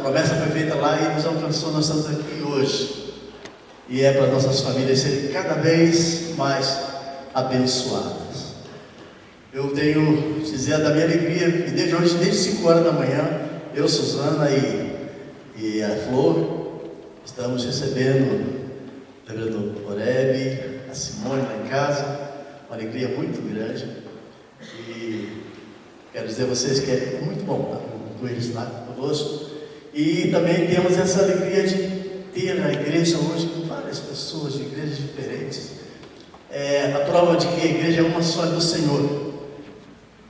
promessa foi feita lá e nos alcançou, nós estamos aqui hoje. E é para nossas famílias serem cada vez mais abençoadas. Eu tenho dizer da minha alegria, e desde hoje, desde 5 horas da manhã, eu, Suzana e a Flor, estamos recebendo o reverendo Oreb, a Simone lá em casa, uma alegria muito grande. E quero dizer a vocês que é muito bom estar com eles lá conosco. E também temos essa alegria de ter na igreja hoje com várias pessoas de igrejas diferentes. A prova de que a igreja é uma só do Senhor.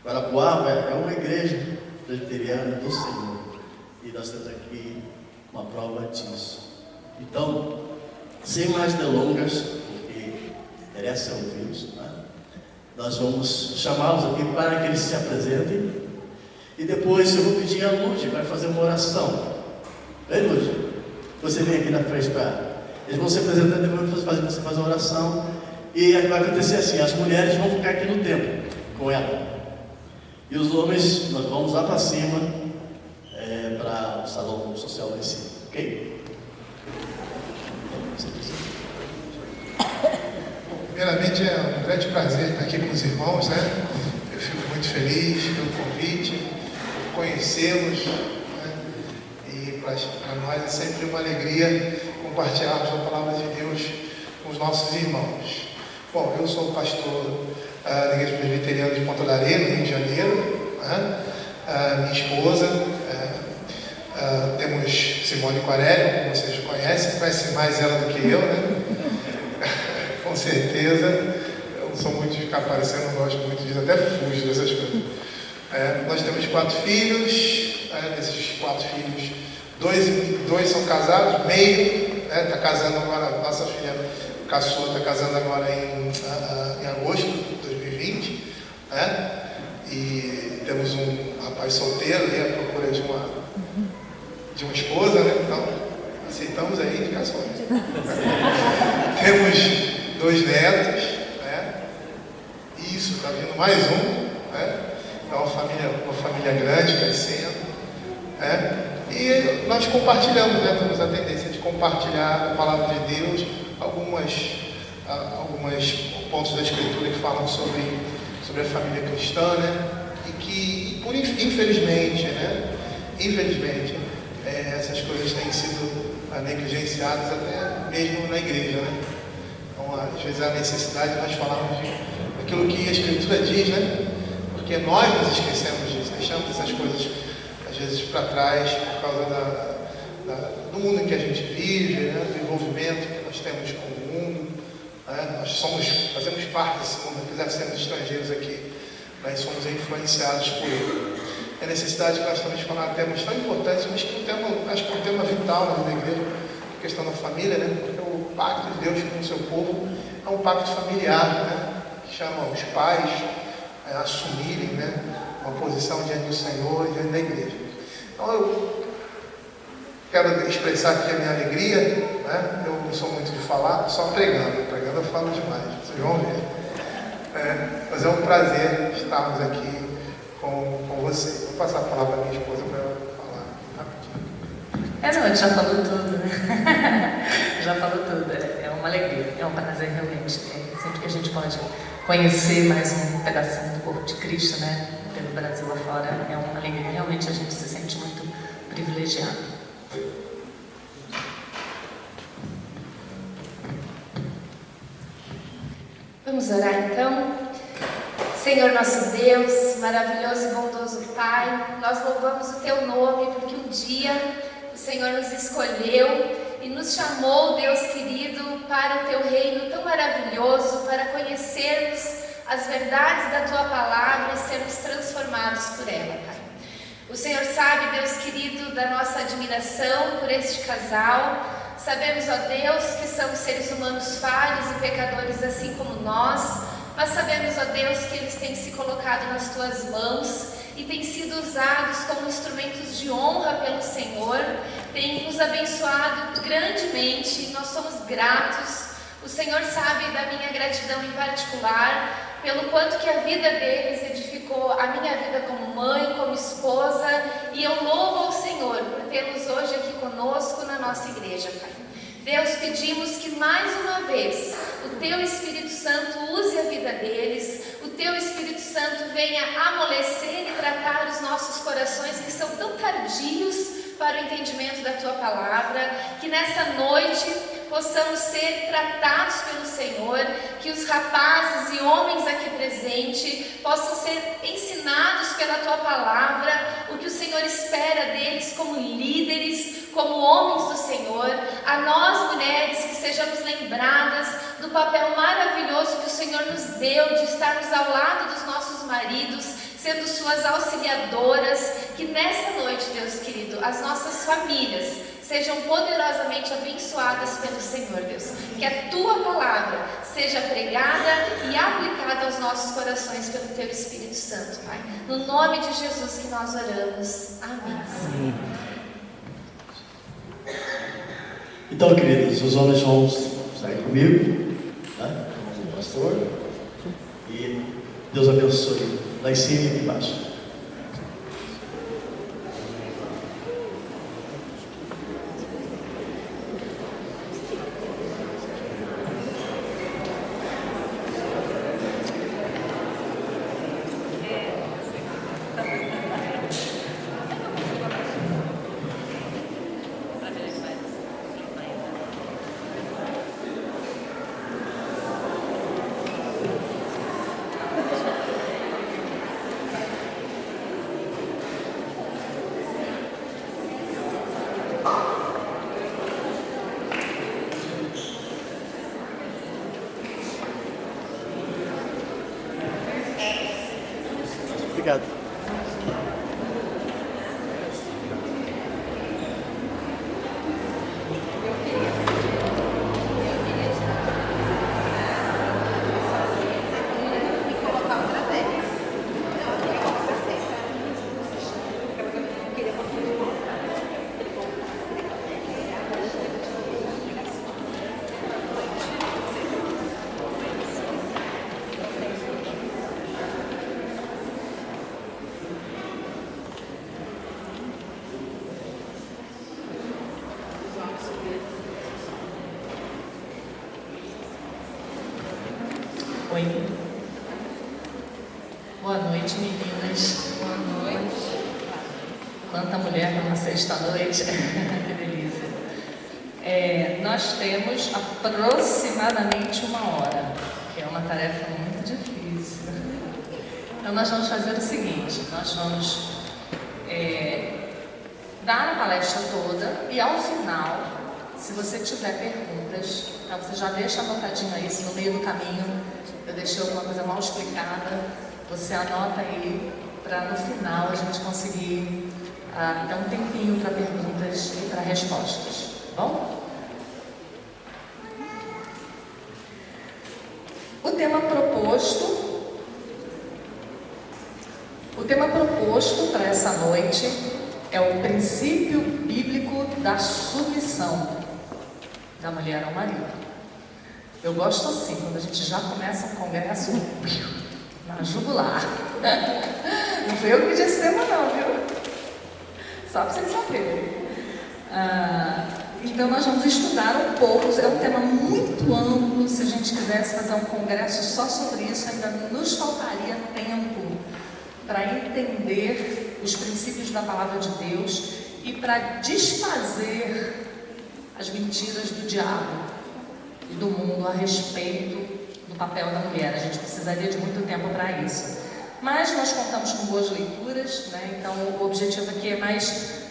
Guarapuava é uma igreja presbiteriana do Senhor. E nós temos aqui uma prova disso. Então, sem mais delongas, porque interessa ouvi-los, né? Nós vamos chamá-los aqui para que eles se apresentem. E depois eu vou pedir a Lúcia para fazer uma oração. Vem, Lúcia. Você vem aqui na frente para... Eles vão se apresentar e depois você faz uma oração. E vai acontecer assim, as mulheres vão ficar aqui no templo com ela. E os homens, nós vamos lá para cima, para o salão social lá em cima, ok? Primeiramente, é um grande prazer estar aqui com os irmãos, né? Eu fico muito feliz pelo convite, por conhecê-los, né? E para nós é sempre uma alegria compartilharmos a palavra de Deus com os nossos irmãos. Bom, eu sou pastor da Igreja Presbiteriana de Ponta da Areia, no Rio de Janeiro, né? Minha esposa, temos Simone Quarelli, como vocês conhecem mais ela do que eu, né? Com certeza. Eu não sou muito de ficar aparecendo, não gosto muito disso, até fujo dessas coisas. Nós temos 4 filhos, desses 4 filhos, dois são casados, meio está casando agora, nossa filha caçula está casando agora em agosto de 2020, né? E temos um rapaz solteiro ali à procura de uma esposa, né? Então aceitamos aí indicações. Temos 2 netos, né? Isso, está vindo mais um, né? Então uma família grande crescendo, né? E nós compartilhamos, né? Temos a tendência de compartilhar a palavra de Deus, alguns pontos da Escritura que falam sobre a família cristã, né? E que, infelizmente, né? Infelizmente, essas coisas têm sido negligenciadas até mesmo na igreja, né? Então, às vezes há necessidade de nós falarmos daquilo que a Escritura diz, né? Porque nós nos esquecemos disso, deixamos essas coisas às vezes para trás por causa do mundo em que a gente vive, né? Do envolvimento que nós temos com o mundo, né? Nós fazemos parte desse mundo, apesar de sermos estrangeiros aqui, nós somos influenciados por ele. É a necessidade que nós estamos falando temas tão importantes, mas que acho que é um tema vital na igreja, a questão da família, né? Porque o pacto de Deus com o seu povo é um pacto familiar, né? Que chama os pais a assumirem, né? Uma posição diante do Senhor e diante da igreja. Então eu quero expressar aqui a minha alegria, né? Eu não sou muito de falar, só pregando eu falo demais, vocês vão ver. Mas é um prazer estarmos aqui com vocês. Vou passar a palavra à minha esposa para ela falar rapidinho. Não, ele já falou tudo, né? Já falou tudo. É uma alegria, é um prazer realmente. Sempre que a gente pode conhecer mais um pedacinho do corpo de Cristo, né? Pelo Brasil afora, é uma alegria. Realmente a gente se sente muito privilegiado. Vamos orar então. Senhor nosso Deus, maravilhoso e bondoso Pai, nós louvamos o Teu nome porque um dia o Senhor nos escolheu e nos chamou, Deus querido, para o Teu reino tão maravilhoso, para conhecermos as verdades da Tua palavra e sermos transformados por ela, Pai. O Senhor sabe, Deus querido, da nossa admiração por este casal. Sabemos, ó Deus, que são seres humanos falhos e pecadores assim como nós, mas sabemos, ó Deus, que eles têm se colocado nas Tuas mãos e têm sido usados como instrumentos de honra pelo Senhor, têm nos abençoado grandemente e nós somos gratos. O Senhor sabe da minha gratidão em particular, pelo quanto que a vida deles edificou a minha vida como mãe, como esposa, e eu louvo ao Senhor Senhor, por ter-nos hoje aqui conosco na nossa igreja, Pai. Deus, pedimos que mais uma vez o Teu Espírito Santo use a vida deles, o Teu Espírito Santo venha amolecer e tratar os nossos corações que são tão tardios para o entendimento da Tua Palavra, que nessa noite possamos ser tratados pelo Senhor, que os rapazes e homens aqui presentes possam ser ensinados pela Tua Palavra, o que o Senhor espera deles como líderes, como homens do Senhor, a nós mulheres que sejamos lembradas do papel maravilhoso que o Senhor nos deu de estarmos ao lado dos nossos maridos, sendo suas auxiliadoras, que nessa noite, Deus querido, as nossas famílias sejam poderosamente abençoadas pelo Senhor, Deus. Que a Tua Palavra seja pregada e aplicada aos nossos corações pelo Teu Espírito Santo, Pai. No nome de Jesus que nós oramos. Amém. Então, queridos, os homens vão sair comigo, né? Com o pastor. E Deus abençoe lá em cima e aqui embaixo. Obrigado. Oi. Boa noite, meninas. Boa noite. Quanta mulher numa sexta-noite. Que delícia. Nós temos aproximadamente 1 hora, que é uma tarefa muito difícil. Então, nós vamos fazer o seguinte: nós vamos dar a palestra toda e, ao final, se você tiver perguntas, então você já deixa anotadinho aí, se no meio do caminho eu deixei alguma coisa mal explicada, você anota aí, para no final a gente conseguir dar um tempinho para perguntas e para respostas, tá bom? O tema proposto para essa noite é o princípio bíblico da submissão da mulher ao marido. Eu gosto assim, quando a gente já começa um congresso na jugular. Não fui eu que pedi esse tema não, viu? Só para vocês saberem. Então nós vamos estudar um pouco, é um tema muito amplo. Se a gente quisesse fazer um congresso só sobre isso, ainda nos faltaria tempo para entender os princípios da palavra de Deus e para desfazer as mentiras do diabo e do mundo a respeito do papel da mulher. A gente precisaria de muito tempo para isso. Mas nós contamos com boas leituras, né? Então o objetivo aqui é mais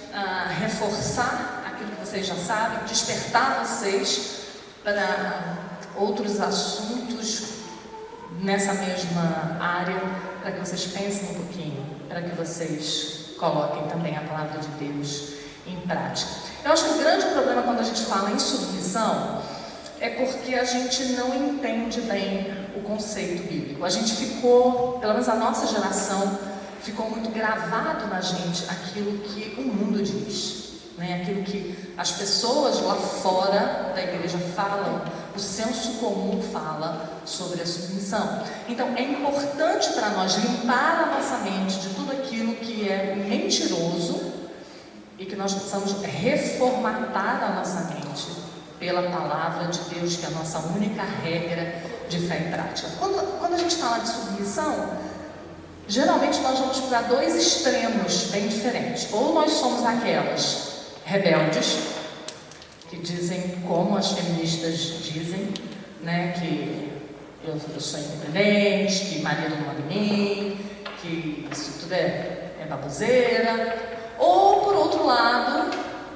reforçar aquilo que vocês já sabem, despertar vocês para outros assuntos nessa mesma área, para que vocês pensem um pouquinho, para que vocês coloquem também a palavra de Deus em prática. Eu acho que o grande problema quando a gente fala em submissão é porque a gente não entende bem o conceito bíblico. A gente ficou, pelo menos a nossa geração, ficou muito gravado na gente aquilo que o mundo diz, né? Aquilo que as pessoas lá fora da igreja falam, o senso comum fala sobre a submissão. Então é importante para nós limpar a nossa mente de tudo aquilo que é mentiroso e que nós possamos reformatar a nossa mente pela palavra de Deus, que é a nossa única regra de fé e prática. Quando a gente fala de submissão, geralmente nós vamos para dois extremos bem diferentes. Ou nós somos aquelas rebeldes, que dizem, como as feministas dizem, né, que eu sou independente, que marido não manda em mim, que isso tudo é baboseira. Ou, por outro lado,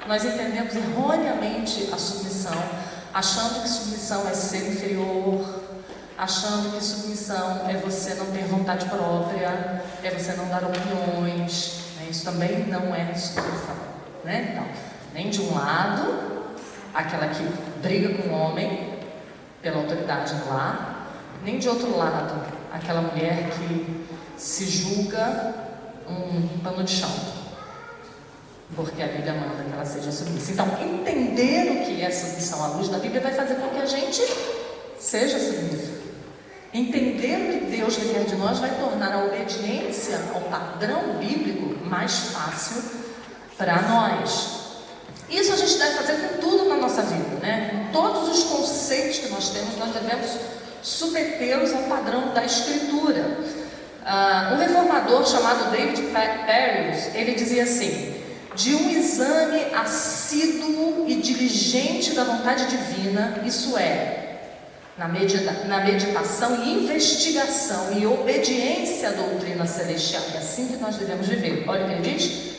nós entendemos erroneamente a submissão, achando que submissão é ser inferior, achando que submissão é você não ter vontade própria, é você não dar opiniões, né? Isso também não é submissão, né? Então, nem de um lado, aquela que briga com o homem pela autoridade no lar, nem de outro lado, aquela mulher que se julga um pano de chão, porque a Bíblia manda que ela seja submissa. Então, entender o que é submissão à luz da Bíblia vai fazer com que a gente seja submissa. Entender o que Deus requer de nós vai tornar a obediência ao padrão bíblico mais fácil para nós. Isso a gente deve fazer com tudo na nossa vida, né? Com todos os conceitos que nós temos, nós devemos submetê-los ao padrão da Escritura. Um reformador chamado David Perrius, ele dizia assim: de um exame assíduo e diligente da vontade divina, isso é, na meditação e investigação e obediência à doutrina celestial. É assim que nós devemos viver. Olha o que ele diz: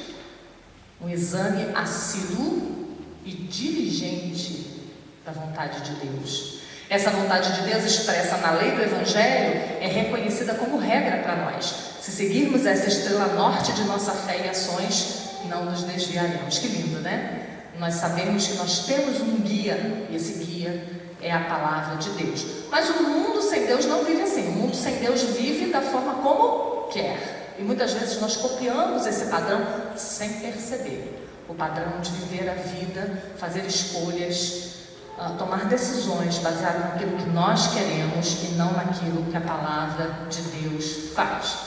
um exame assíduo e diligente da vontade de Deus. Essa vontade de Deus expressa na lei do Evangelho é reconhecida como regra para nós. Se seguirmos essa estrela norte de nossa fé e ações, não nos desviaremos. Que lindo, né? Nós sabemos que nós temos um guia, e esse guia é a palavra de Deus. Mas o mundo sem Deus não vive assim. O mundo sem Deus vive da forma como quer. E muitas vezes nós copiamos esse padrão sem perceber. O padrão de viver a vida, fazer escolhas, tomar decisões baseadas naquilo que nós queremos e não naquilo que a palavra de Deus faz.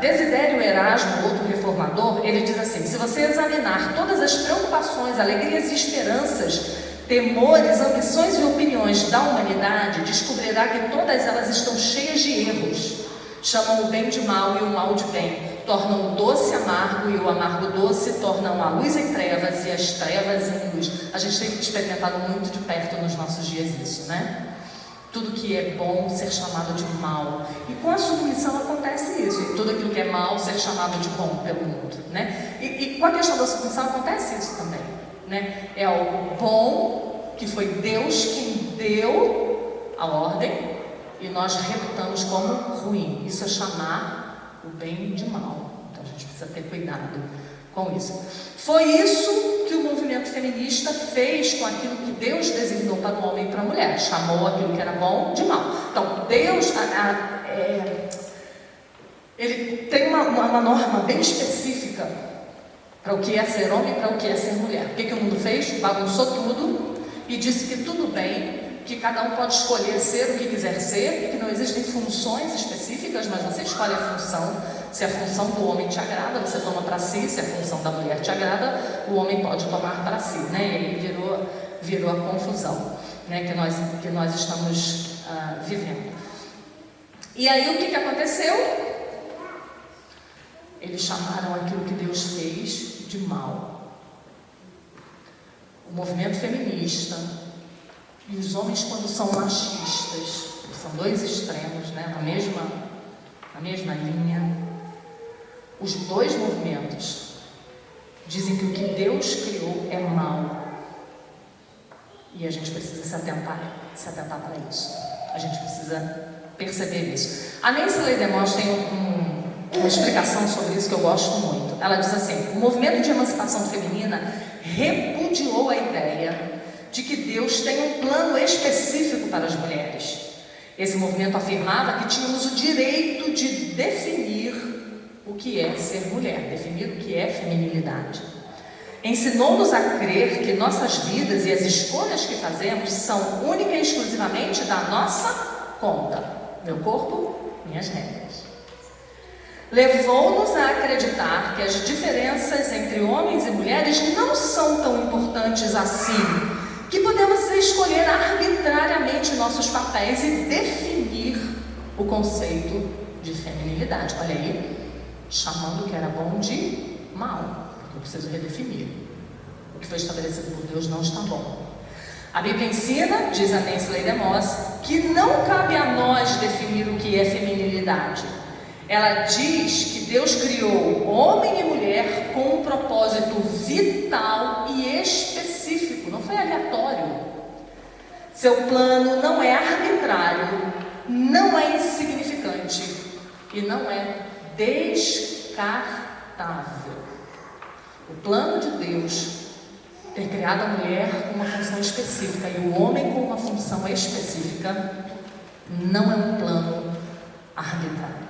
Desidério Erasmo, outro reformador, ele diz assim: se você examinar todas as preocupações, alegrias e esperanças, temores, ambições e opiniões da humanidade, descobrirá que todas elas estão cheias de erros. Chamam o bem de mal e o mal de bem, tornam o doce amargo e o amargo doce, tornam a luz em trevas e as trevas em luz. A gente tem experimentado muito de perto nos nossos dias isso, né? Tudo que é bom ser chamado de mal. E com a submissão acontece isso. E tudo aquilo que é mal ser chamado de bom pelo mundo, né? E com a questão da submissão acontece isso também, né? É algo bom, que foi Deus quem deu a ordem, e nós reputamos como ruim. Isso é chamar o bem de mal. Então a gente precisa ter cuidado com isso. Foi isso que o movimento feminista fez com aquilo que Deus designou para o homem e para a mulher. Chamou aquilo que era bom de mal. Então Deus ele tem uma norma bem específica para o que é ser homem e para o que é ser mulher. O que o mundo fez? Bagunçou tudo e disse que tudo bem, que cada um pode escolher ser o que quiser ser, e que não existem funções específicas, mas você escolhe a função. Se a função do homem te agrada, você toma para si. Se a função da mulher te agrada, o homem pode tomar para si, né? E aí virou a confusão, né, que nós estamos vivendo. E aí o que aconteceu? Eles chamaram aquilo que Deus fez de mal. O movimento feminista e os homens, quando são machistas, são dois extremos, né, na mesma linha. Os dois movimentos dizem que o que Deus criou é mal. E a gente precisa se atentar para isso. A gente precisa perceber isso. A Nancy Leigh DeMoss tem uma explicação sobre isso que eu gosto muito. Ela diz assim: o movimento de emancipação feminina repudiou a ideia de que Deus tem um plano específico para as mulheres. Esse movimento afirmava que tínhamos o direito de definir o que é ser mulher, definir o que é feminilidade. Ensinou-nos a crer que nossas vidas e as escolhas que fazemos são única e exclusivamente da nossa conta. Meu corpo, minhas regras. levou-nos a acreditar que as diferenças entre homens e mulheres não são tão importantes assim, que podemos escolher arbitrariamente nossos papéis e definir o conceito de feminilidade. Olha aí, chamando o que era bom de mal, porque eu preciso redefinir. O que foi estabelecido por Deus não está bom. A Bíblia ensina, diz a Nancy Leigh DeMoss, que não cabe a nós definir o que é feminilidade. Ela diz que Deus criou homem e mulher com um propósito vital e específico, não foi aleatório. Seu plano não é arbitrário, não é insignificante e não é descartável. O plano de Deus ter criado a mulher com uma função específica e o homem com uma função específica não é um plano arbitrário.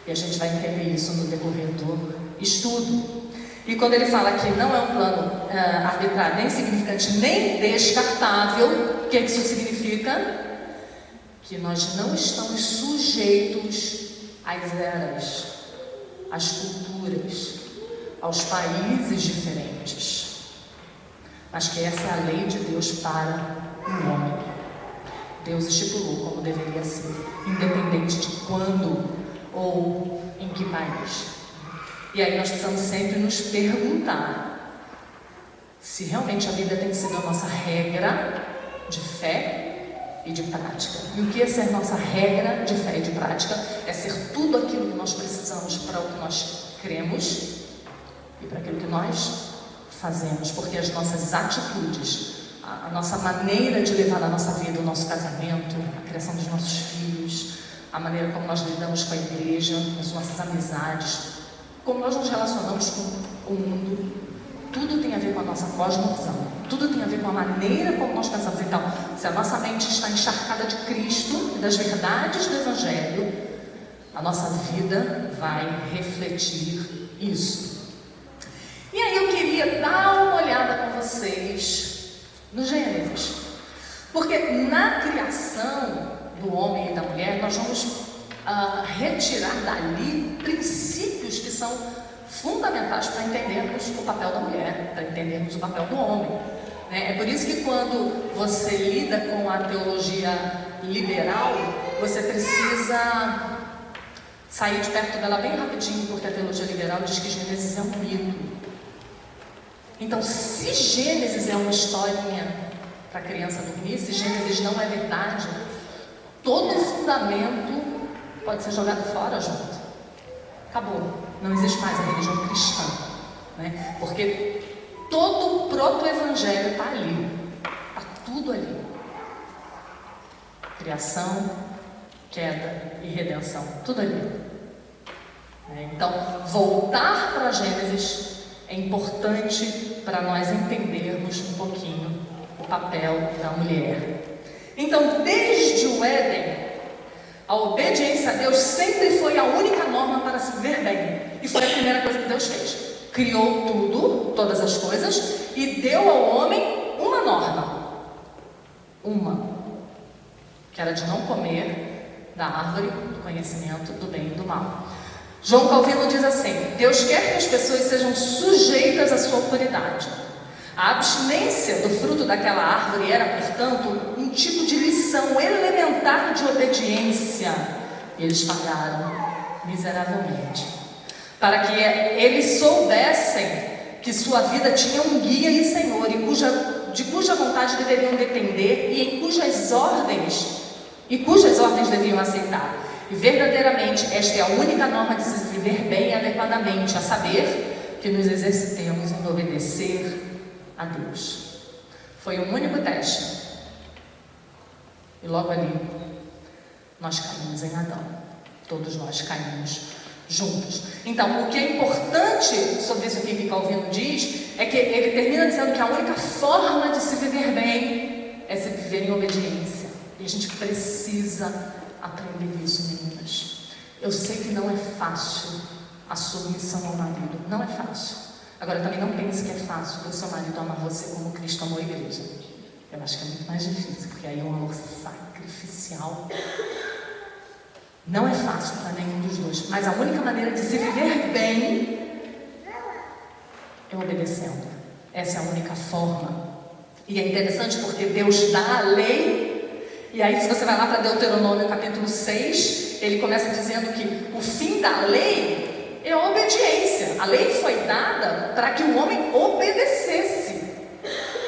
E a gente vai entender isso no decorrer do estudo. E quando ele fala que não é um plano arbitrário, nem significante, nem descartável, o que isso significa? Que nós não estamos sujeitos às eras, às culturas, aos países diferentes. Mas que essa é a lei de Deus para o homem. Deus estipulou como deveria ser, independente de quando ou em que país. E aí nós precisamos sempre nos perguntar se realmente a Bíblia tem sido a nossa regra de fé e de prática. E o que é ser nossa regra de fé e de prática? É ser tudo aquilo que nós precisamos para o que nós cremos e para aquilo que nós fazemos, porque as nossas atitudes, a nossa maneira de levar a nossa vida, o nosso casamento, a criação dos nossos filhos, a maneira como nós lidamos com a igreja, as nossas amizades, como nós nos relacionamos com o mundo, tudo tem a ver com a nossa cosmovisão, tudo tem a ver com a maneira como nós pensamos. Então, se a nossa mente está encharcada de Cristo e das verdades do Evangelho, a nossa vida vai refletir isso. E aí eu queria dar uma olhada com vocês no Gênesis, porque na criação do homem e da mulher, nós vamos retirar dali princípios que são fundamentais para entendermos o papel da mulher, para entendermos o papel do homem. É por isso que quando você lida com a teologia liberal, você precisa sair de perto dela bem rapidinho, porque a teologia liberal diz que Gênesis é um mito. Então, se Gênesis é uma historinha para a criança dormir, se Gênesis não é verdade, todo o fundamento pode ser jogado fora junto. Acabou. Não existe mais a religião cristã, né? Porque todo o proto-evangelho está ali. Está tudo ali. Criação, queda e redenção. Tudo ali. Então, voltar para Gênesis é importante para nós entendermos um pouquinho o papel da mulher. Então, desde o Éden, a obediência a Deus sempre foi a única norma para se viver bem. E foi a primeira coisa que Deus fez. Criou tudo, todas as coisas, e deu ao homem uma norma. Uma. Que era de não comer da árvore do conhecimento do bem e do mal. João Calvino diz assim: Deus quer que as pessoas sejam sujeitas à sua autoridade. A abstinência do fruto daquela árvore era, portanto, um tipo de lição elementar de obediência. E eles falharam miseravelmente. Para que eles soubessem que sua vida tinha um guia e senhor, de cuja vontade deveriam depender e em cujas ordens deviam aceitar. E verdadeiramente esta é a única norma de se viver bem e adequadamente, a saber que nos exercitemos em obedecer a Deus. Foi um único teste. E logo ali, nós caímos em Adão. Todos nós caímos juntos. Então, o que é importante sobre isso aqui que Calvino diz, é que ele termina dizendo que a única forma de se viver bem é se viver em obediência. E a gente precisa aprender isso, meninas. Eu sei que não é fácil a submissão ao marido. Não é fácil. Agora, também não pense que é fácil que o seu marido amar você como Cristo amou a igreja. Eu acho que é muito mais difícil, porque aí é um amor sacrificial. Não é fácil para nenhum dos dois, mas a única maneira de se viver bem é obedecendo. Essa é a única forma. E é interessante porque Deus dá a lei, e aí se você vai lá para Deuteronômio capítulo 6, ele começa dizendo que o fim da lei é a obediência. A lei foi dada para que o homem obedecesse.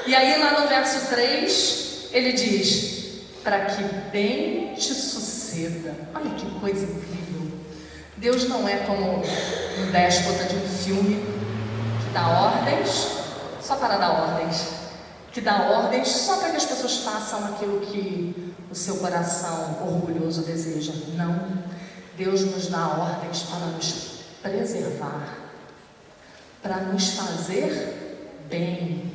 E aí lá no verso 3, ele diz: para que bem te suceda. Olha que coisa incrível. Deus não é como um déspota de um filme que dá ordens só para dar ordens, que dá ordens só para que as pessoas façam aquilo que o seu coração orgulhoso deseja. Não. Deus nos dá ordens para nos preservar, para nos fazer bem.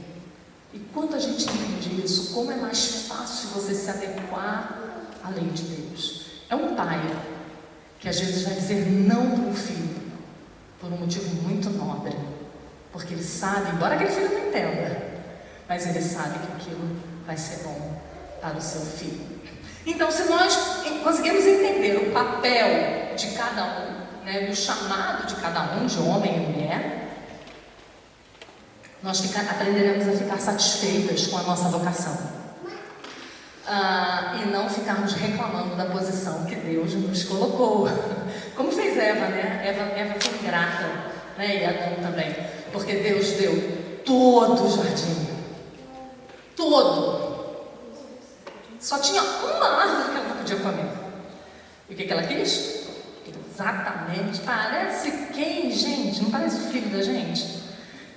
E quando a gente entende isso, como é mais fácil você se adequar à lei de Deus. É um pai que às vezes vai dizer não para um filho, por um motivo muito nobre, porque ele sabe, embora aquele filho não entenda, mas ele sabe que aquilo vai ser bom para o seu filho. Então, se nós conseguirmos entender o papel de cada um, né, e o chamado de cada um, de homem e mulher, nós aprenderemos a ficar satisfeitas com a nossa vocação. E não ficarmos reclamando da posição que Deus nos colocou. Como fez Eva, né? Eva foi grata, né? E Adão também. Porque Deus deu todo o jardim. Todo. Só tinha uma árvore que ela não podia comer. E o que ela quis? Exatamente. Parece quem, gente? Não parece o filho da gente?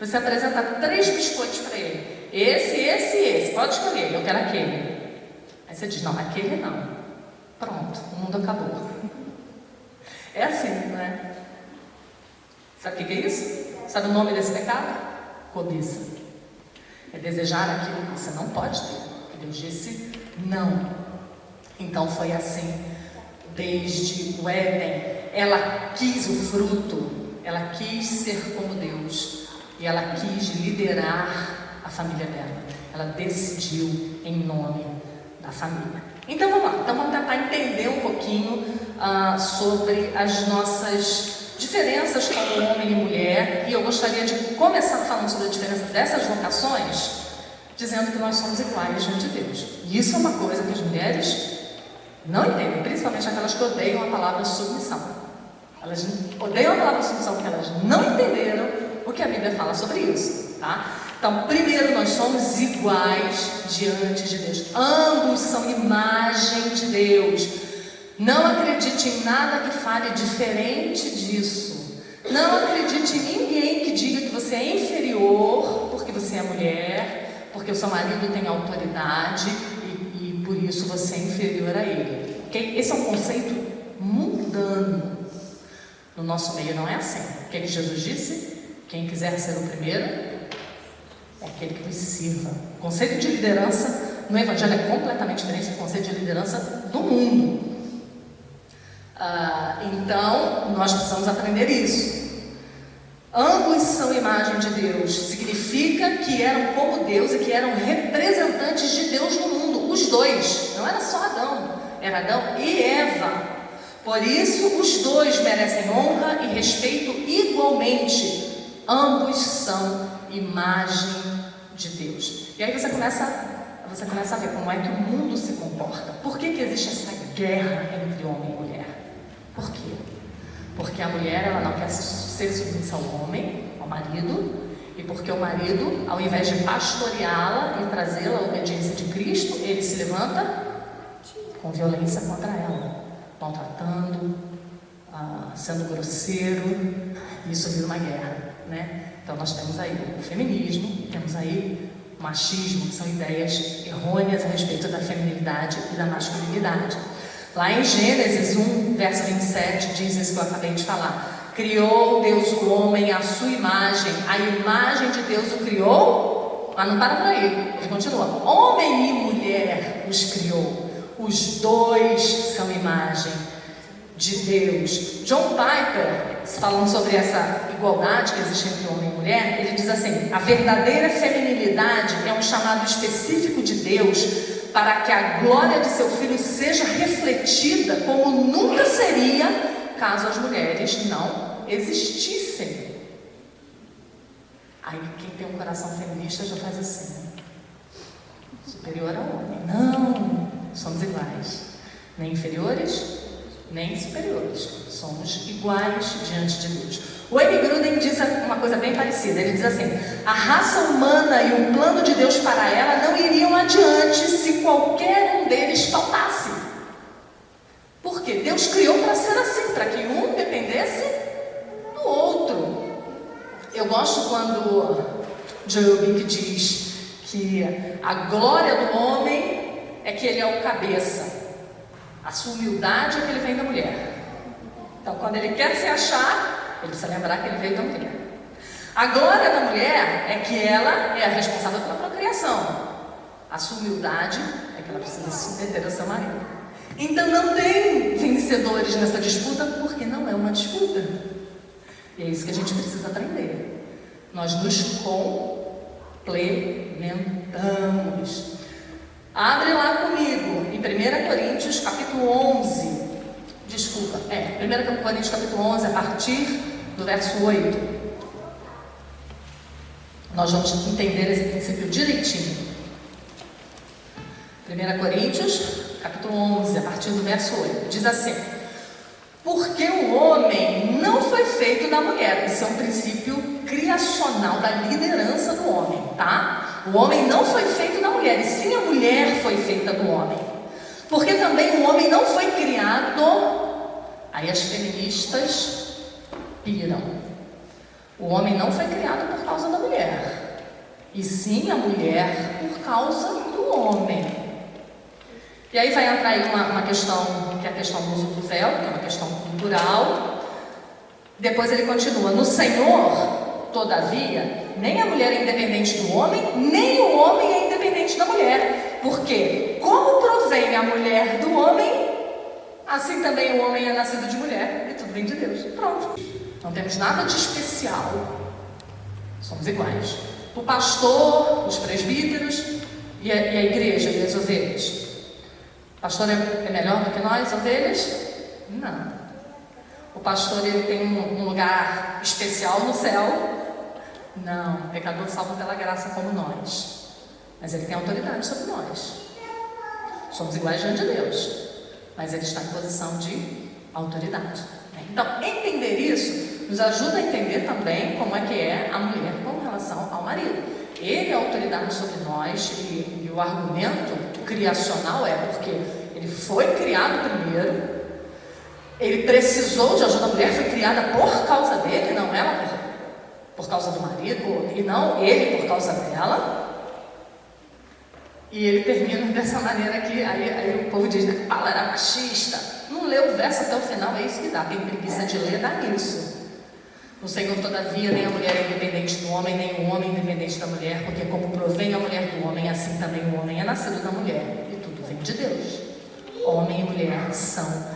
Você apresenta 3 biscoitos para ele. Esse. Pode escolher, eu quero aquele. Aí você diz, não, aquele não. Pronto, o mundo acabou. É assim, não é? Sabe o que é isso? Sabe o nome desse pecado? Cobiça. É desejar aquilo que você não pode ter. Que Deus disse não. Então foi assim, desde o Éden. Ela quis o fruto, ela quis ser como Deus. E ela quis liderar a família dela. Ela decidiu em nome da família. Então vamos lá. Então vamos tentar entender um pouquinho sobre as nossas diferenças como homem e mulher. E eu gostaria de começar falando sobre a diferença dessas vocações, dizendo que nós somos iguais diante de Deus. E isso é uma coisa que as mulheres não entendem, principalmente aquelas que odeiam a palavra submissão. Elas odeiam a palavra submissão porque elas não entenderam o que a Bíblia fala sobre isso, tá? Então, primeiro, nós somos iguais diante de Deus. Ambos são imagem de Deus. Não acredite em nada que fale diferente disso. Não acredite em ninguém que diga que você é inferior porque você é mulher, porque o seu marido tem autoridade e por isso você é inferior a ele. Okay? Esse é um conceito mundano. No nosso meio não é assim. O que Jesus disse? Quem quiser ser o primeiro é aquele que vos sirva. O conceito de liderança no Evangelho é completamente diferente do conceito de liderança do mundo. Então, nós precisamos aprender isso. Ambos são imagem de Deus. Significa que eram como Deus e que eram representantes de Deus no mundo. Os dois. Não era só Adão. Era Adão e Eva. Por isso, os dois merecem honra e respeito igualmente. Ambos são imagem de Deus. E aí você começa a ver como é que o mundo se comporta. Por que existe essa guerra entre homem e mulher? Por quê? Porque a mulher ela não quer ser submissa ao homem, ao marido, e porque o marido, ao invés de pastoreá-la e trazê-la à obediência de Cristo, ele se levanta com violência contra ela, maltratando, sendo grosseiro, e isso vira uma guerra, né? Então nós temos aí o feminismo, temos aí o machismo, que são ideias errôneas a respeito da feminilidade e da masculinidade. Lá em Gênesis 1, verso 27, diz isso que eu acabei de falar. Criou Deus o homem à sua imagem, a imagem de Deus o criou, mas não para por aí, ele continua. Homem e mulher os criou, os dois são imagem de Deus. John Piper, falando sobre essa igualdade que existe entre homem e mulher, ele diz assim: a verdadeira feminilidade é um chamado específico de Deus para que a glória de seu Filho seja refletida como nunca seria caso as mulheres não existissem. Aí quem tem um coração feminista já faz assim: superior ao homem. Não, somos iguais, nem inferiores, nem superiores, somos iguais diante de Deus. O Wayne Grudem diz uma coisa bem parecida. Ele diz assim: a raça humana e o plano de Deus para ela não iriam adiante se qualquer um deles faltasse. Por quê? Deus criou para ser assim, para que um dependesse do outro. Eu gosto quando Joel Bick diz que a glória do homem é que ele é o cabeça, a sua humildade é que ele vem da mulher. Então, quando ele quer se achar, ele precisa lembrar que ele veio da mulher. A glória da mulher é que ela é a responsável pela procriação. A sua humildade é que ela precisa se submeter ao seu marido. Então não tem vencedores nessa disputa, porque não é uma disputa. E é isso que a gente precisa aprender. Nós nos complementamos. Abre lá comigo em 1 Coríntios capítulo 11. 1 Coríntios capítulo 11, a partir do verso 8. Nós vamos entender esse princípio direitinho. 1 Coríntios capítulo 11, a partir do verso 8. Diz assim: porque o homem não foi feito da mulher. Isso é um princípio criacional da liderança do homem, tá? O homem não foi feito da mulher, e sim a mulher foi feita do homem. Porque também o homem não foi criado. Aí as feministas piram. O homem não foi criado por causa da mulher, e sim a mulher por causa do homem. E aí vai entrar aí uma questão, que é a questão do uso do véu, que é uma questão cultural. Depois ele continua: no Senhor, todavia, nem a mulher é independente do homem, nem o homem é independente da mulher. Porque como provém a mulher do homem, assim também o homem é nascido de mulher, e tudo vem de Deus. Pronto. Não temos nada de especial. Somos iguais. O pastor, os presbíteros e a igreja e as ovelhas. O pastor é melhor do que nós, ovelhas? Não. O pastor ele tem um lugar especial no céu? Não. Pecador salvo pela graça como nós. Mas ele tem autoridade sobre nós. Somos iguais diante de Deus, mas ele está em posição de autoridade. Então, entender isso nos ajuda a entender também como é que é a mulher com relação ao marido. Ele é autoridade sobre nós, e o argumento criacional é porque ele foi criado primeiro, ele precisou de ajuda. A mulher foi criada por causa dele, não ela por causa do marido, e não ele por causa dela. E ele termina dessa maneira que aí o povo diz, né, Paulo era machista. Não leu o verso até o final, é isso que dá. Tem preguiça de ler, dá isso. No Senhor, todavia, nem a mulher é independente do homem, nem o homem é independente da mulher, porque como provém a mulher do homem, assim também o homem é nascido da mulher, e tudo vem de Deus. Homem e mulher são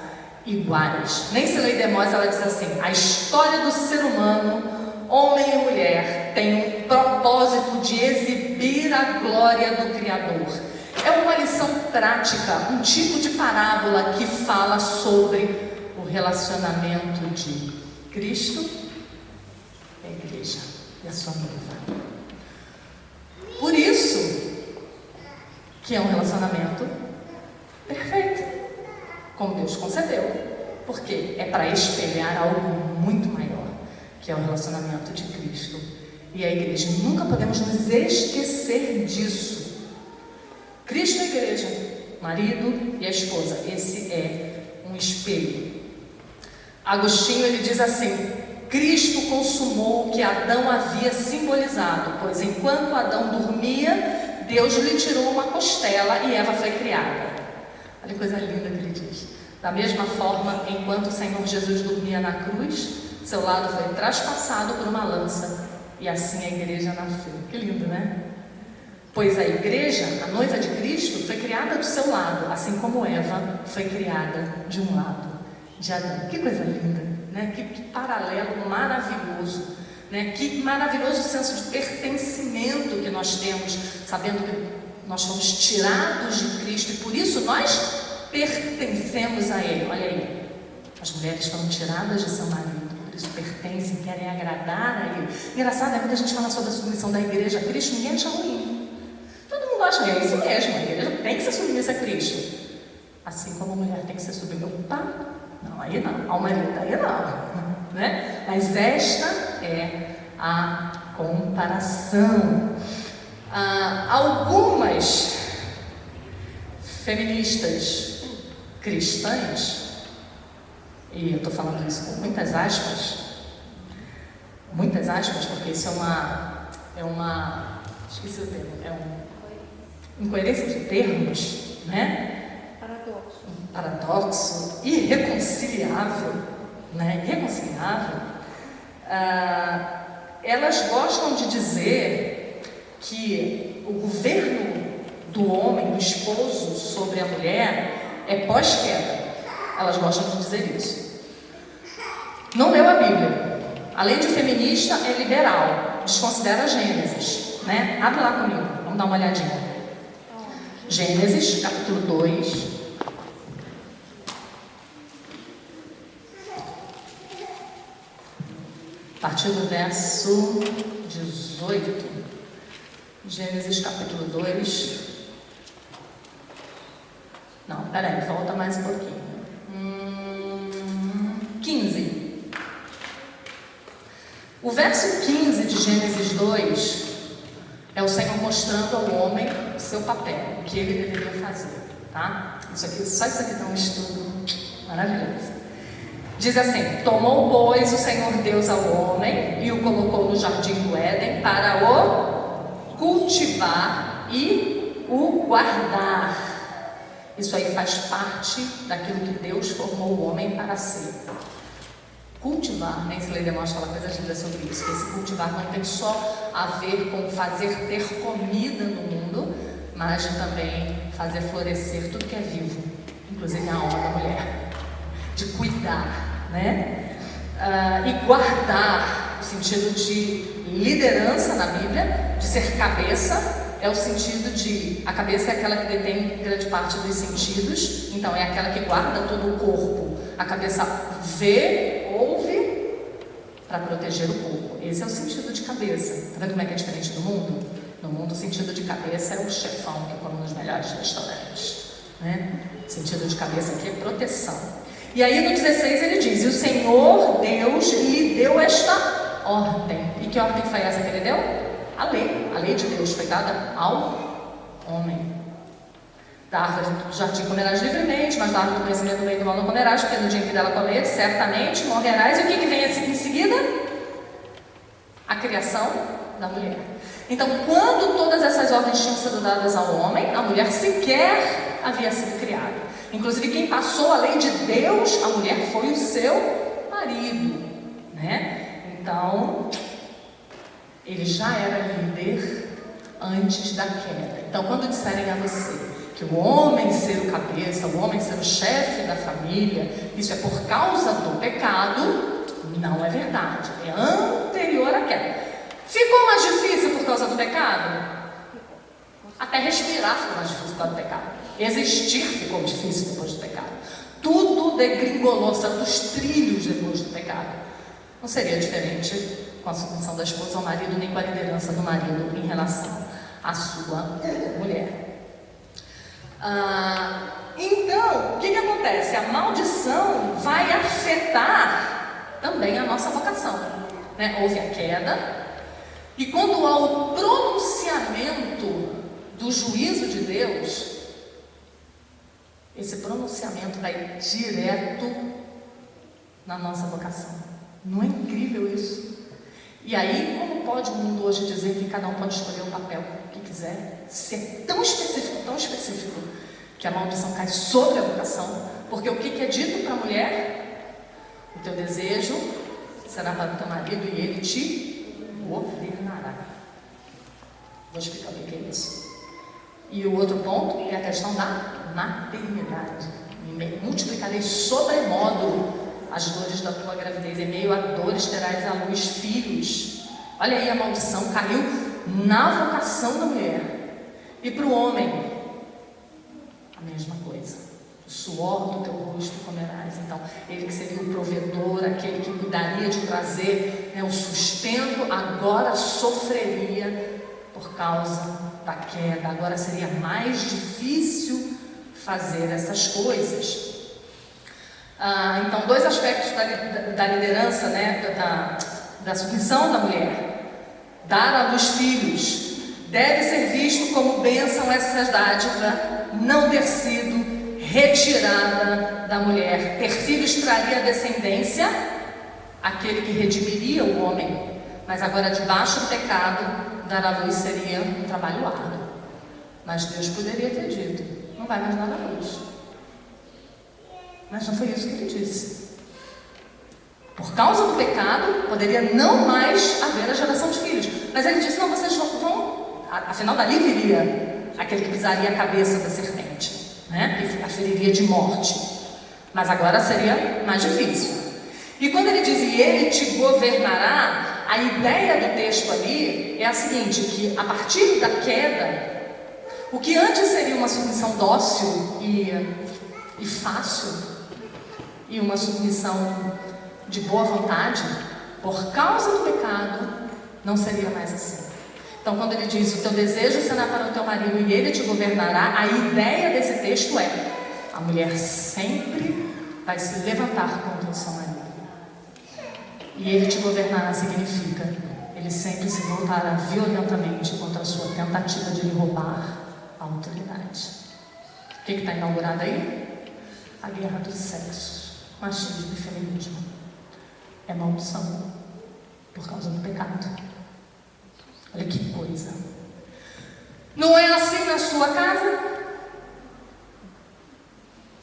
iguais. Nem se lê Demóstenes, ela diz assim: a história do ser humano, homem e mulher, tem um propósito de exibir a glória do Criador. É uma lição prática, um tipo de parábola que fala sobre o relacionamento de Cristo e a igreja e a sua noiva. Por isso que é um relacionamento perfeito, como Deus concebeu, porque é para espelhar algo muito maior, que é o relacionamento de Cristo e a igreja. Nunca podemos nos esquecer disso. Cristo e a igreja, marido e a esposa, esse é um espelho. Agostinho ele diz assim: Cristo consumou o que Adão havia simbolizado, pois enquanto Adão dormia, Deus lhe tirou uma costela e Eva foi criada. Olha que coisa linda que ele diz. Da mesma forma, enquanto o Senhor Jesus dormia na cruz, seu lado foi traspassado por uma lança, e assim a igreja nasceu. Que lindo, né? Pois a igreja, a noiva de Cristo, foi criada do seu lado, assim como Eva foi criada de um lado de Adão. Que coisa linda, né? Que paralelo maravilhoso, né? Que maravilhoso senso de pertencimento que nós temos, sabendo que Nós fomos tirados de Cristo e por isso nós pertencemos a Ele. Olha aí, as mulheres foram tiradas de seu marido, por isso pertencem, querem agradar a Ele. Engraçado, quando a gente fala sobre a submissão da igreja a Cristo, ninguém acha ruim. Todo mundo acha que é isso mesmo, a igreja tem que ser submissa a Cristo. Assim como a mulher tem que ser submissa ao pai. Não, aí não. Ao marido, aí não. Né? Mas esta é a comparação. Algumas feministas cristãs, e eu estou falando isso com muitas aspas, porque isso é uma esqueci o termo, é uma incoerência de termos, né? Paradoxo irreconciliável, né? Irreconciliável. Elas gostam de dizer que o governo do homem, do esposo sobre a mulher é pós-queda. Elas gostam de dizer isso. Não leu a Bíblia. Além de feminista, é liberal. Desconsidera Gênesis, né? Abre lá comigo, vamos dar uma olhadinha. Gênesis, capítulo 2. A partir do verso 18. Gênesis, capítulo 2. Não, peraí, volta mais um pouquinho. 15. O verso 15 de Gênesis 2 é o Senhor mostrando ao homem o seu papel, o que ele deveria fazer, tá? Só isso aqui dá um estudo maravilhoso. Diz assim: tomou, pois, o Senhor Deus ao homem e o colocou no jardim do Éden para o cultivar e o guardar. Isso aí faz parte daquilo que Deus formou o homem para ser. Cultivar, nem se Ledemóis fala coisas lindas sobre isso, que esse cultivar não tem só a ver com fazer ter comida no mundo, mas também fazer florescer tudo que é vivo, inclusive a alma da mulher, de cuidar, né? E guardar, no sentido de liderança na Bíblia, de ser cabeça. É o sentido de, a cabeça é aquela que detém grande parte dos sentidos, então é aquela que guarda todo o corpo. A cabeça vê, ouve, para proteger o corpo. Esse é o sentido de cabeça. Está vendo como é que é diferente do mundo? No mundo, o sentido de cabeça é o chefão que come nos melhores restaurantes, né? O sentido de cabeça aqui é proteção. E aí no 16 ele diz: e o Senhor Deus lhe deu esta ordem. E que ordem foi essa que ele deu? A lei de Deus foi dada ao homem. Da árvore do jardim comerás livremente, mas da árvore do conhecimento do bem e do mal não comerás, porque no dia em que dela comer, certamente morrerás. E o que vem em seguida? A criação da mulher. Então, quando todas essas ordens tinham sido dadas ao homem, a mulher sequer havia sido criada. Inclusive, quem passou a lei de Deus, a mulher, foi o seu marido, né? Então, ele já era líder antes da queda. Então, quando disserem a você que o homem ser o cabeça, o homem ser o chefe da família, isso é por causa do pecado, não é verdade. É anterior à queda. Ficou mais difícil por causa do pecado? Até respirar ficou mais difícil por causa do pecado. Existir ficou difícil depois do pecado. Tudo degringolou, saiu dos trilhos depois do pecado. Não seria diferente com a submissão da esposa ao marido, nem com a liderança do marido em relação à sua mulher. Então, o que acontece? A maldição vai afetar também a nossa vocação, né? Houve a queda, e quando há o pronunciamento do juízo de Deus, esse pronunciamento vai direto na nossa vocação. Não é incrível isso? E aí, como pode o mundo hoje dizer que cada um pode escolher o papel que quiser, se é tão específico, que a maldição cai sobre a vocação? Porque o que é dito para a mulher? O teu desejo será para o teu marido e ele te governará. Vou explicar o que é isso. E o outro ponto é a questão da maternidade. Multiplicarei sobremodo as dores da tua gravidez, em meio a dores terás à luz filhos. Olha aí, a maldição caiu na vocação da mulher. E para o homem, a mesma coisa. O suor do teu rosto comerás. Então, ele que seria o provedor, aquele que cuidaria de trazer, né, o sustento, agora sofreria por causa da queda. Agora seria mais difícil fazer essas coisas. Então, dois aspectos da liderança, né, da submissão da mulher. Dar à luz filhos deve ser visto como bênção essa dádiva não ter sido retirada da mulher. Ter filhos traria descendência, aquele que redimiria o homem, mas agora debaixo do pecado, dar à luz seria um trabalho árduo. Mas Deus poderia ter dito, não vai mais dar à luz. Mas não foi isso que ele disse. Por causa do pecado, poderia não mais haver a geração de filhos. Mas ele disse, não, vocês vão... Afinal, dali viria aquele que pisaria a cabeça da serpente, né? E a feriria de morte. Mas agora seria mais difícil. E quando ele diz, e ele te governará, a ideia do texto ali é a seguinte, que a partir da queda, o que antes seria uma submissão dócil e fácil, e uma submissão de boa vontade, por causa do pecado, não seria mais assim. Então, quando ele diz, o teu desejo será para o teu marido e ele te governará, a ideia desse texto é, a mulher sempre vai se levantar contra o seu marido. E ele te governará significa, ele sempre se voltará violentamente contra a sua tentativa de lhe roubar a autoridade. O que está inaugurado aí? A guerra dos sexos, machismo e feminismo. É maldição por causa do pecado. Olha que coisa. Não é assim na sua casa?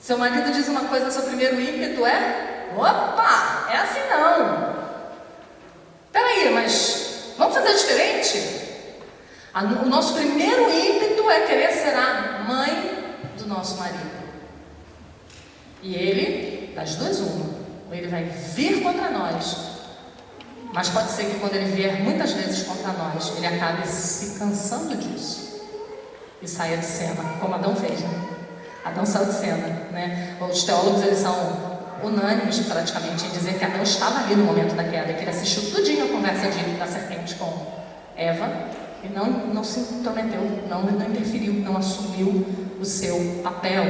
Seu marido diz uma coisa, seu primeiro ímpeto é: opa, é assim não. Peraí, mas vamos fazer diferente? O nosso primeiro ímpeto é querer ser a mãe do nosso marido. E ele, das duas uma, ou ele vai vir contra nós, mas pode ser que quando ele vier muitas vezes contra nós, ele acabe se cansando disso e saia de cena, como Adão fez, né? Adão saiu de cena, né? Os teólogos, eles são unânimes praticamente em dizer que Adão estava ali no momento da queda, que ele assistiu tudinho a conversa da serpente com Eva e não se intrometeu, não interferiu, não assumiu o seu papel.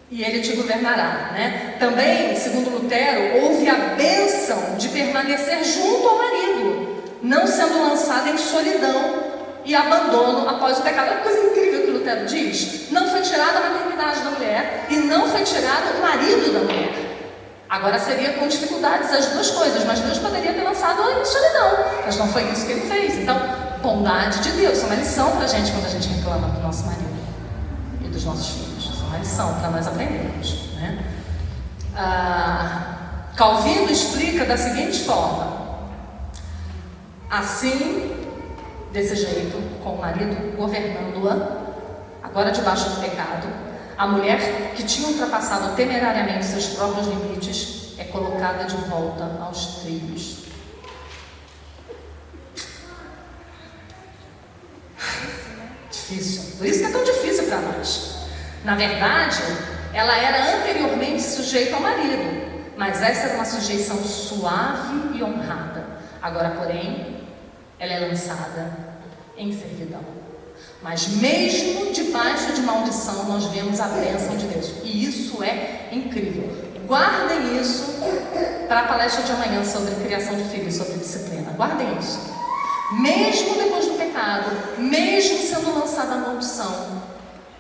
E ele te governará, né? Também, segundo Lutero, houve a bênção de permanecer junto ao marido, não sendo lançada em solidão e abandono após o pecado. Olha que coisa incrível que Lutero diz: não foi tirada a maternidade da mulher e não foi tirado o marido da mulher. Agora seria com dificuldades as duas coisas, mas Deus poderia ter lançado em solidão, mas não foi isso que ele fez. Então, bondade de Deus, isso é uma lição para a gente quando a gente reclama do nosso marido e dos nossos filhos. Uma lição para nós aprendermos, né? Calvino explica da seguinte forma: assim, desse jeito, com o marido governando-a, agora debaixo do pecado, a mulher que tinha ultrapassado temerariamente seus próprios limites é colocada de volta aos trilhos. Difícil, por isso que é tão difícil para nós. Na verdade, ela era anteriormente sujeita ao marido, mas essa era uma sujeição suave e honrada. Agora, porém, ela é lançada em servidão. Mas mesmo debaixo de maldição, nós vemos a bênção de Deus. E isso é incrível. Guardem isso para a palestra de amanhã sobre criação de filhos, sobre disciplina. Guardem isso. Mesmo depois do pecado, mesmo sendo lançada a maldição,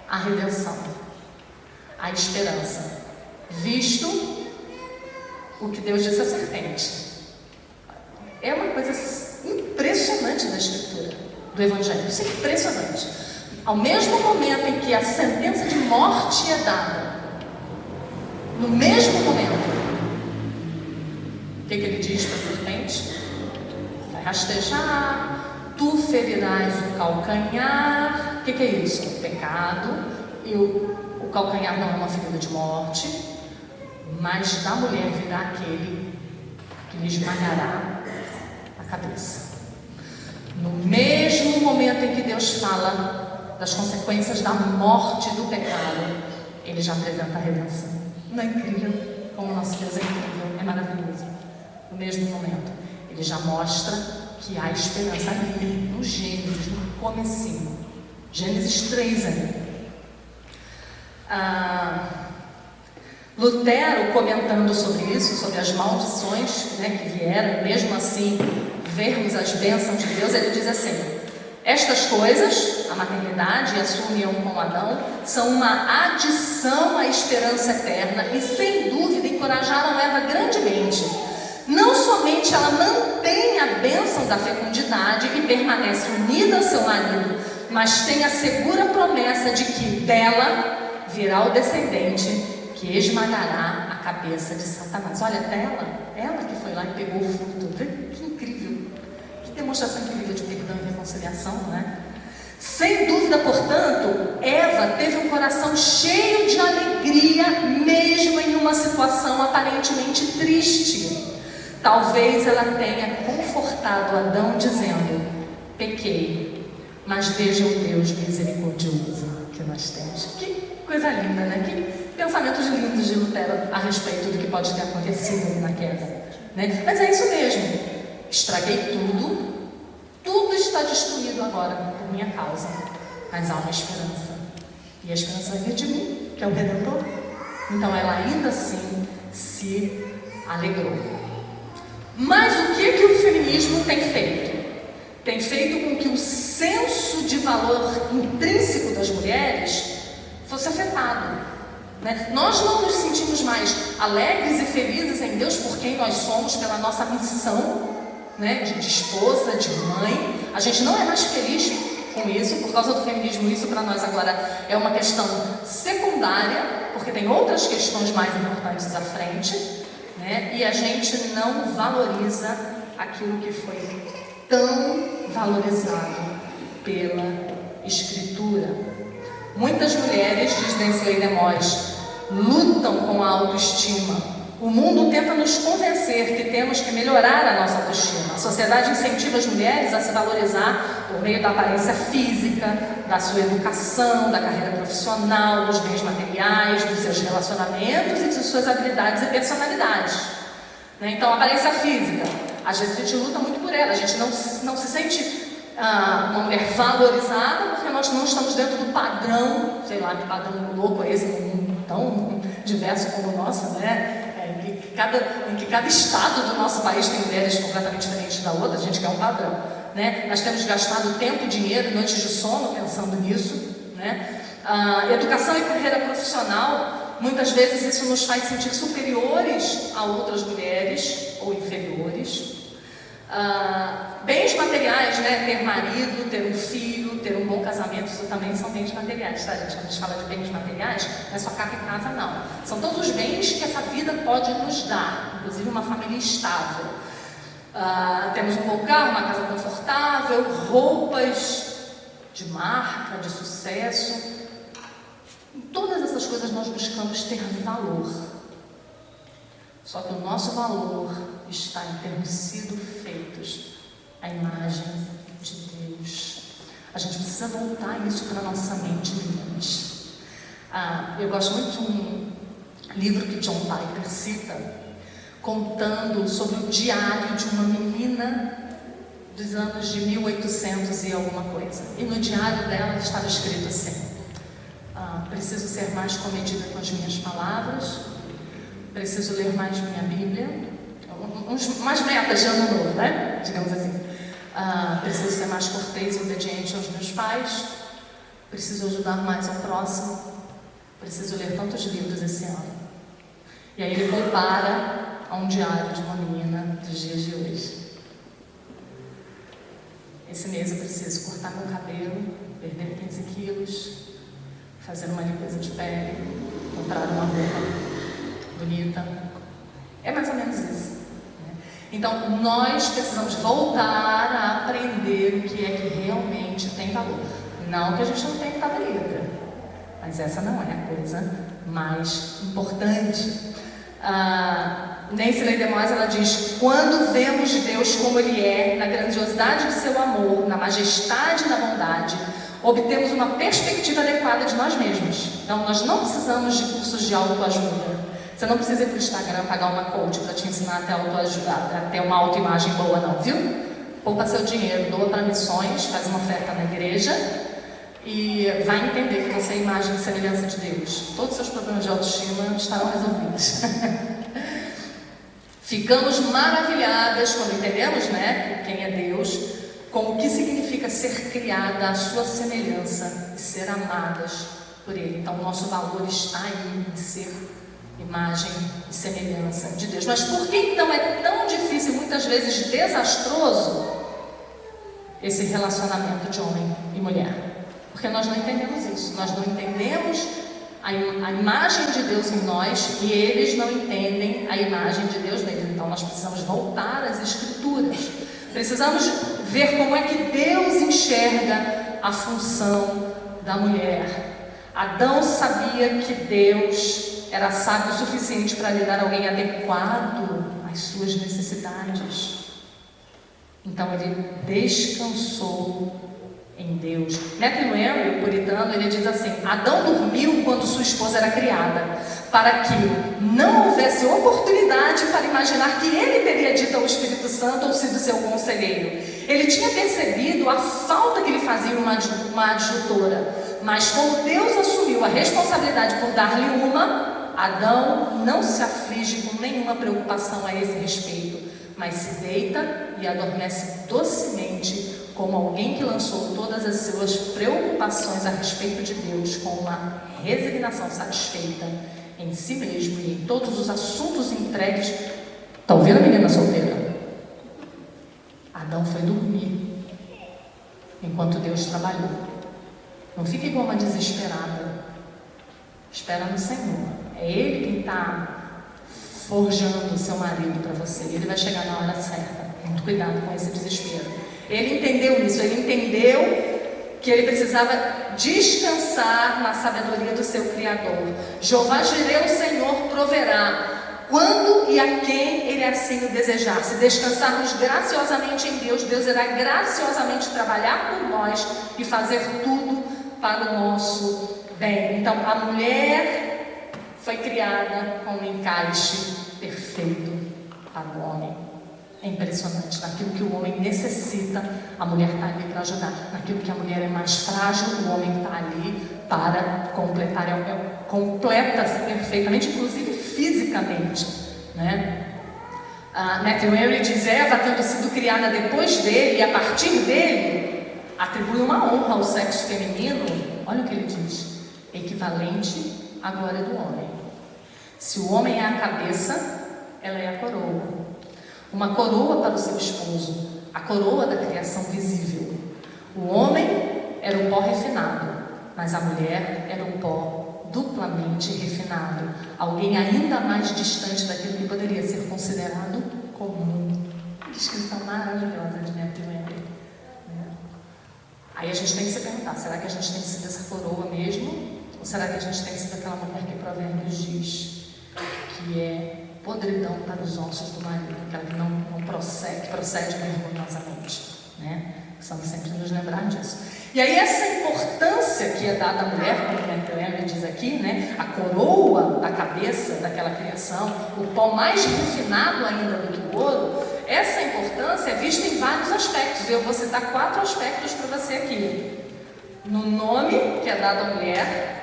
a redenção, a esperança, visto o que Deus disse à serpente. É uma coisa impressionante da Escritura, do Evangelho. Isso é impressionante. Ao mesmo momento em que a sentença de morte é dada, no mesmo momento, o que ele diz para a serpente? Vai rastejar, tu ferirás o calcanhar. O que é isso? O pecado. E o calcanhar não é uma ferida de morte, mas da mulher virá aquele que lhe esmagará a cabeça. No mesmo momento em que Deus fala das consequências da morte do pecado, Ele já apresenta a redenção. Não é incrível? Como o nosso Deus é incrível, é maravilhoso. No mesmo momento, Ele já mostra que há esperança ali, no Gênesis, no comecinho. Gênesis 3 ali. Lutero, comentando sobre isso, sobre as maldições, né, que vieram, mesmo assim vermos as bênçãos de Deus, ele diz assim: estas coisas, a maternidade e a sua união com Adão, são uma adição à esperança eterna e sem dúvida encorajaram Eva grandemente. Não somente ela mantém a bênção da fecundidade e permanece unida ao seu marido, mas tem a segura promessa de que dela virá o descendente que esmagará a cabeça de Satanás. Olha, ela que foi lá e pegou o fruto. Que incrível, que demonstração incrível de perdão e reconciliação, não é? Sem dúvida, portanto, Eva teve um coração cheio de alegria, mesmo em uma situação aparentemente triste. Talvez ela tenha confortado Adão dizendo: pequei, mas veja o Deus misericordioso que nós temos. Que coisa linda, né? Que pensamentos lindos de Lutero a respeito do que pode ter acontecido na queda, né? Mas é isso mesmo. Estraguei tudo está destruído agora por minha causa, mas há uma esperança, e a esperança vai vir de mim, que é o Redentor. Então ela ainda assim se alegrou. Mas o que o feminismo tem feito? Tem feito com que o senso de valor intrínseco das mulheres fosse afetado, né? Nós não nos sentimos mais alegres e felizes em Deus por quem nós somos, pela nossa missão, né, de esposa, de mãe. A gente não é mais feliz com isso, por causa do feminismo. Isso para nós agora é uma questão secundária, porque tem outras questões mais importantes à frente, né? E a gente não valoriza aquilo que foi tão valorizado pela Escritura. Muitas mulheres, diz Nancy Leigh-Demois, lutam com a autoestima. O mundo tenta nos convencer que temos que melhorar a nossa autoestima. A sociedade incentiva as mulheres a se valorizar por meio da aparência física, da sua educação, da carreira profissional, dos bens materiais, dos seus relacionamentos e de suas habilidades e personalidades. Então, a aparência física, às vezes a gente luta muito por ela, a gente não se sente uma mulher valorizada porque nós não estamos dentro do padrão, sei lá, que padrão louco é esse, tão diverso como o nosso, né? Em que cada estado do nosso país tem mulheres completamente diferentes da outra, a gente quer um padrão, né? Nós temos gastado tempo, dinheiro, noites de sono pensando nisso, né? Educação e carreira profissional, muitas vezes isso nos faz sentir superiores a outras mulheres ou inferiores. Bens materiais, né? Ter marido, ter um filho, ter um bom casamento, isso também são bens materiais, tá, gente? Quando a gente fala de bens materiais, não é só carro e casa, não. São todos os bens que essa vida pode nos dar, inclusive uma família estável. Temos um bom carro, uma casa confortável, roupas de marca, de sucesso. Em todas essas coisas nós buscamos ter valor. Só que o nosso valor está em termos sido feitos à imagem de Deus. A gente precisa voltar isso para a nossa mente, meninas. Eu gosto muito de um livro que John Piper cita, contando sobre o diário de uma menina dos anos de 1800 e alguma coisa. E no diário dela estava escrito assim: preciso ser mais comedida com as minhas palavras, preciso ler mais minha Bíblia, umas metas de ano novo, né? Digamos assim. Preciso ser mais cortês e obediente aos meus pais, preciso ajudar mais ao próximo, preciso ler tantos livros esse ano. E aí ele compara a um diário de uma menina dos dias de hoje. Esse mês eu preciso cortar meu cabelo, perder 15 quilos, fazer uma limpeza de pele, comprar uma roupa bonita. É mais ou menos isso. Então, nós precisamos voltar a aprender o que é que realmente tem valor. Não que a gente não tenha que estar bonita, mas essa não é a coisa mais importante. Nancy Lee DeMoss, ela diz: quando vemos Deus como Ele é, na grandiosidade de seu amor, na majestade e na bondade, obtemos uma perspectiva adequada de nós mesmos. Então, nós não precisamos de cursos de autoajuda. Você não precisa ir para o Instagram pagar uma coach para te ensinar a ter uma autoimagem boa, não, viu? Poupa seu dinheiro, doa para missões, faz uma oferta na igreja e vai entender que você é a imagem e semelhança de Deus. Todos os seus problemas de autoestima estarão resolvidos. Ficamos maravilhadas quando entendemos, né, quem é Deus, com o que significa ser criada à sua semelhança e ser amadas por Ele. Então, o nosso valor está aí em ser imagem e semelhança de Deus. Mas por que então é tão difícil, muitas vezes desastroso, esse relacionamento de homem e mulher? Porque nós não entendemos isso. Nós não entendemos a imagem de Deus em nós e eles não entendem a imagem de Deus neles. Então nós precisamos voltar às Escrituras. Precisamos ver como é que Deus enxerga a função da mulher. Adão sabia que Deus era sábio o suficiente para lhe dar alguém adequado às suas necessidades. Então ele descansou em Deus. Matthew Henry, o puritano, ele diz assim: Adão dormiu quando sua esposa era criada, para que não houvesse oportunidade para imaginar que ele teria dito ao Espírito Santo ou sido seu conselheiro. Ele tinha percebido a falta que lhe fazia uma adjutora, mas como Deus assumiu a responsabilidade por dar-lhe uma, Adão não se aflige com nenhuma preocupação a esse respeito, mas se deita e adormece docemente, como alguém que lançou todas as suas preocupações a respeito de Deus com uma resignação satisfeita em si mesmo e em todos os assuntos entregues. Está ouvindo a menina solteira? Adão foi dormir enquanto Deus trabalhou. Não fique igual uma desesperada. Espera no Senhor. É Ele quem está forjando o seu marido para você. Ele vai chegar na hora certa. Muito cuidado com esse desespero. Ele entendeu isso. Ele entendeu que ele precisava descansar na sabedoria do seu Criador. Jeová Jireh, o Senhor, proverá quando e a quem Ele assim o desejar. Se descansarmos graciosamente em Deus, Deus irá graciosamente trabalhar por nós e fazer tudo para o nosso bem. Então, a mulher foi criada com um encaixe perfeito para o homem. É impressionante. Naquilo que o homem necessita, a mulher está ali para ajudar. Naquilo que a mulher é mais frágil, o homem está ali para completar. Completa-se perfeitamente, inclusive fisicamente, né? Matthew Henry diz: Eva, tendo sido criada depois dele e a partir dele, atribui uma honra ao sexo feminino. Olha o que ele diz: equivalente à glória do homem. Se o homem é a cabeça, ela é a coroa. Uma coroa para o seu esposo, a coroa da criação visível. O homem era o pó refinado, mas a mulher era o pó duplamente refinado, alguém ainda mais distante daquilo que poderia ser considerado comum. Descrição maravilhosa de Matthew Henry. Aí a gente tem que se perguntar: será que a gente tem sido essa coroa mesmo? Ou será que a gente tem sido aquela mulher que Provérbios diz que é podridão para os ossos do marido, aquela que não procede vergonhosamente, né? Precisamos sempre nos lembrar disso. E aí essa importância que é dada à mulher, como o Matthew Henry diz aqui, né? A coroa da cabeça daquela criação, o pó mais refinado ainda do que o ouro, essa importância é vista em vários aspectos. Eu vou citar 4 aspectos para você aqui. No nome que é dado à mulher,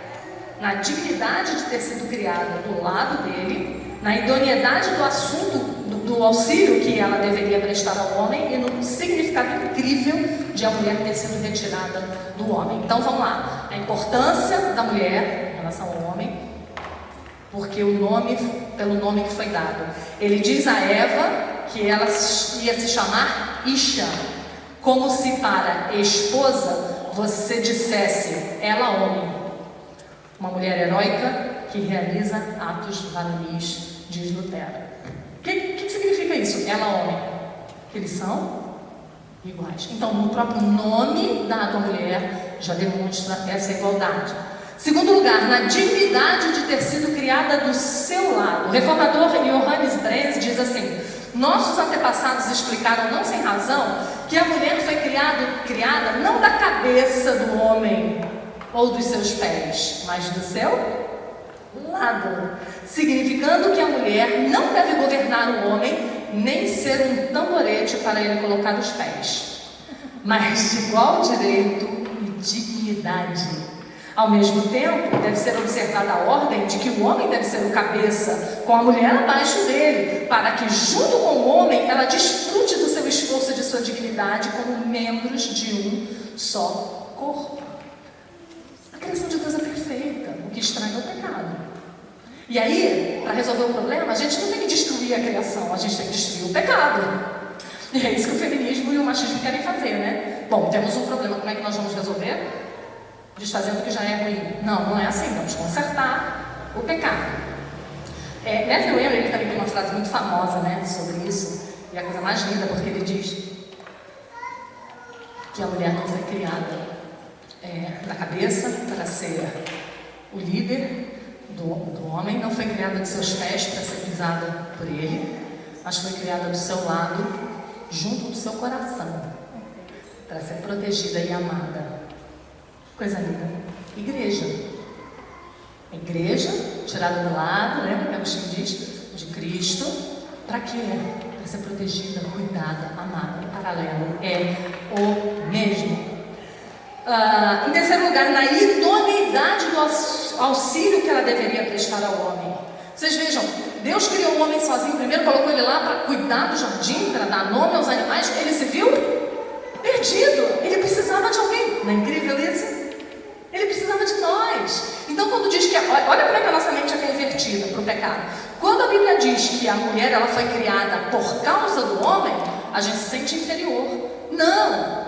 na dignidade de ter sido criada do lado dele, na idoneidade do assunto, do auxílio que ela deveria prestar ao homem e no significado incrível de a mulher ter sido retirada do homem. Então vamos lá, a importância da mulher em relação ao homem, porque pelo nome que foi dado. Ele diz a Eva que ela ia se chamar Isha, como se para esposa você dissesse ela homem. Uma mulher heróica que realiza atos varonis, diz Lutero. O que significa isso? Ela homem. Eles são iguais. Então, no próprio nome dado à mulher já demonstra essa igualdade. Segundo lugar, na dignidade de ter sido criada do seu lado. O reformador Johannes Brez diz assim: nossos antepassados explicaram, não sem razão, que a mulher foi criada não da cabeça do homem ou dos seus pés, mas do seu lado, significando que a mulher não deve governar o homem, nem ser um tamborete para ele colocar os pés, mas de igual direito e dignidade. Ao mesmo tempo, deve ser observada a ordem de que o homem deve ser o cabeça, com a mulher abaixo dele, para que, junto com o homem, ela desfrute do seu esforço e de sua dignidade como membros de um só corpo. A criação de Deus é perfeita, o que estraga é o pecado. E aí, para resolver o problema, a gente não tem que destruir a criação, a gente tem que destruir o pecado. E é isso que o feminismo e o machismo querem fazer, né? Bom, temos um problema, como é que nós vamos resolver? Desfazendo o que já é ruim. Não, não é assim, vamos consertar o pecado. Matthew Henry, ele também tem uma frase muito famosa, né, sobre isso, e é a coisa mais linda, porque ele diz que a mulher não foi criada da cabeça para ser o líder do homem, não foi criada de seus pés para ser pisada por ele, mas foi criada do seu lado, junto do seu coração, para ser protegida e amada. Coisa linda. Igreja. Igreja, tirada do lado, lembra que Agostinho diz? De Cristo. Para quê? Para ser protegida, cuidada, amada. Paralelo. É o mesmo. Em terceiro lugar, na idoneidade do auxílio que ela deveria prestar ao homem. Vocês vejam, Deus criou o homem sozinho. Primeiro colocou ele lá para cuidar do jardim, para dar nome aos animais. Ele se viu perdido. Ele precisava de alguém. Não é incrível isso? Ele precisava de nós. Então, quando diz que... Olha como é que a nossa mente é invertida para o pecado. Quando a Bíblia diz que a mulher ela foi criada por causa do homem, a gente se sente inferior. Não!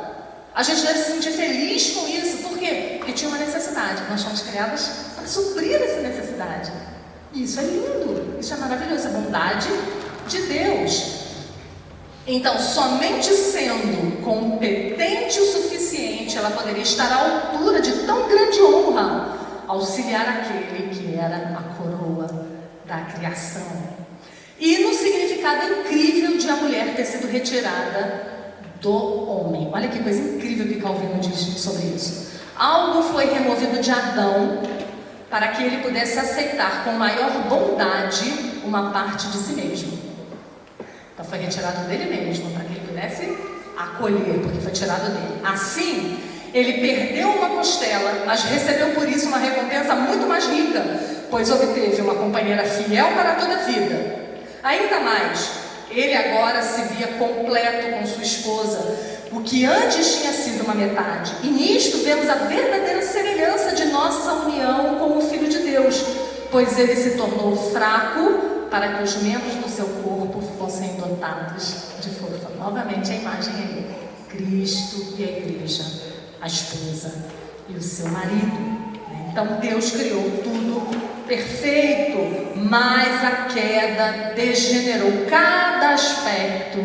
A gente deve se sentir feliz com isso. Por quê? Porque tinha uma necessidade. Nós fomos criadas para suprir essa necessidade. E isso é lindo. Isso é maravilhoso. É bondade de Deus. Então, somente sendo competente o suficiente, ela poderia estar à altura de tão grande honra, auxiliar aquele que era a coroa da criação. E no significado incrível de a mulher ter sido retirada do homem. Olha que coisa incrível que Calvino diz sobre isso. Algo foi removido de Adão para que ele pudesse aceitar com maior bondade uma parte de si mesmo. Então foi retirado dele mesmo, para que ele pudesse acolher, porque foi tirado dele. Assim, ele perdeu uma costela, mas recebeu por isso uma recompensa muito mais rica, pois obteve uma companheira fiel para toda a vida. Ainda mais, ele agora se via completo com sua esposa, o que antes tinha sido uma metade. E nisto vemos a verdadeira semelhança de nossa união com o Filho de Deus, pois ele se tornou fraco para que os membros do seu corpo fossem dotados de força. Novamente a imagem aí, Cristo e a igreja, a esposa e o seu marido. Então Deus criou tudo perfeito, mas a queda degenerou cada aspecto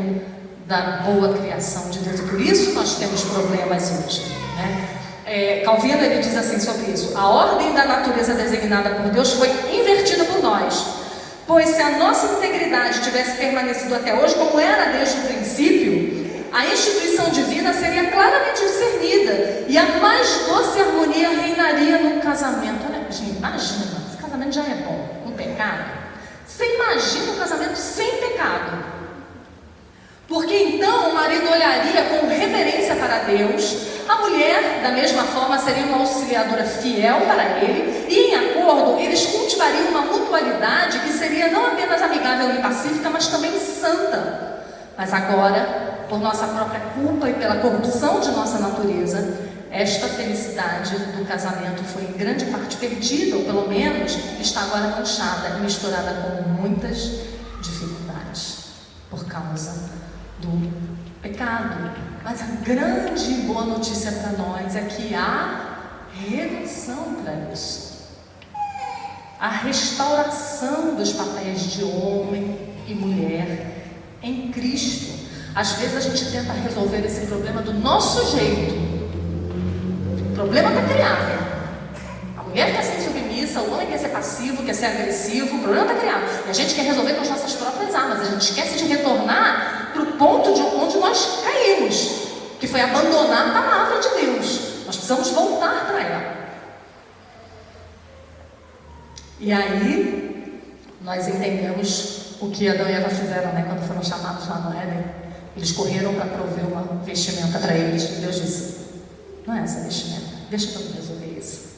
da boa criação de Deus. E por isso nós temos problemas hoje, né? Calvino ele diz assim sobre isso: a ordem da natureza designada por Deus foi invertida por nós. Pois se a nossa integridade tivesse permanecido até hoje, como era desde o princípio, a instituição divina seria claramente discernida e a mais doce harmonia reinaria no casamento. Olha, gente, imagina, esse casamento já é bom, com pecado. Você imagina um casamento sem pecado. Porque então o marido olharia com reverência para Deus, a mulher, da mesma forma, seria uma auxiliadora fiel para ele, e em acordo, eles cultivariam uma mutualidade que seria não apenas amigável e pacífica, mas também santa. Mas agora, por nossa própria culpa e pela corrupção de nossa natureza, esta felicidade do casamento foi em grande parte perdida, ou pelo menos está agora manchada e misturada com muitas dificuldades, por causa do pecado. Mas a grande e boa notícia para nós é que há redenção para isso. A restauração dos papéis de homem e mulher em Cristo. Às vezes a gente tenta resolver esse problema do nosso jeito. O problema está criado. A mulher quer passivo, quer ser agressivo, o problema está criado. E a gente quer resolver com as nossas próprias armas. A gente esquece de retornar para o ponto de onde nós caímos, que foi abandonar a palavra de Deus. Nós precisamos voltar para ela. E aí, nós entendemos o que Adão e Eva fizeram, né, quando foram chamados lá no Éden. Eles correram para prover uma vestimenta para eles. E Deus disse: não é essa vestimenta, deixa eu resolver isso.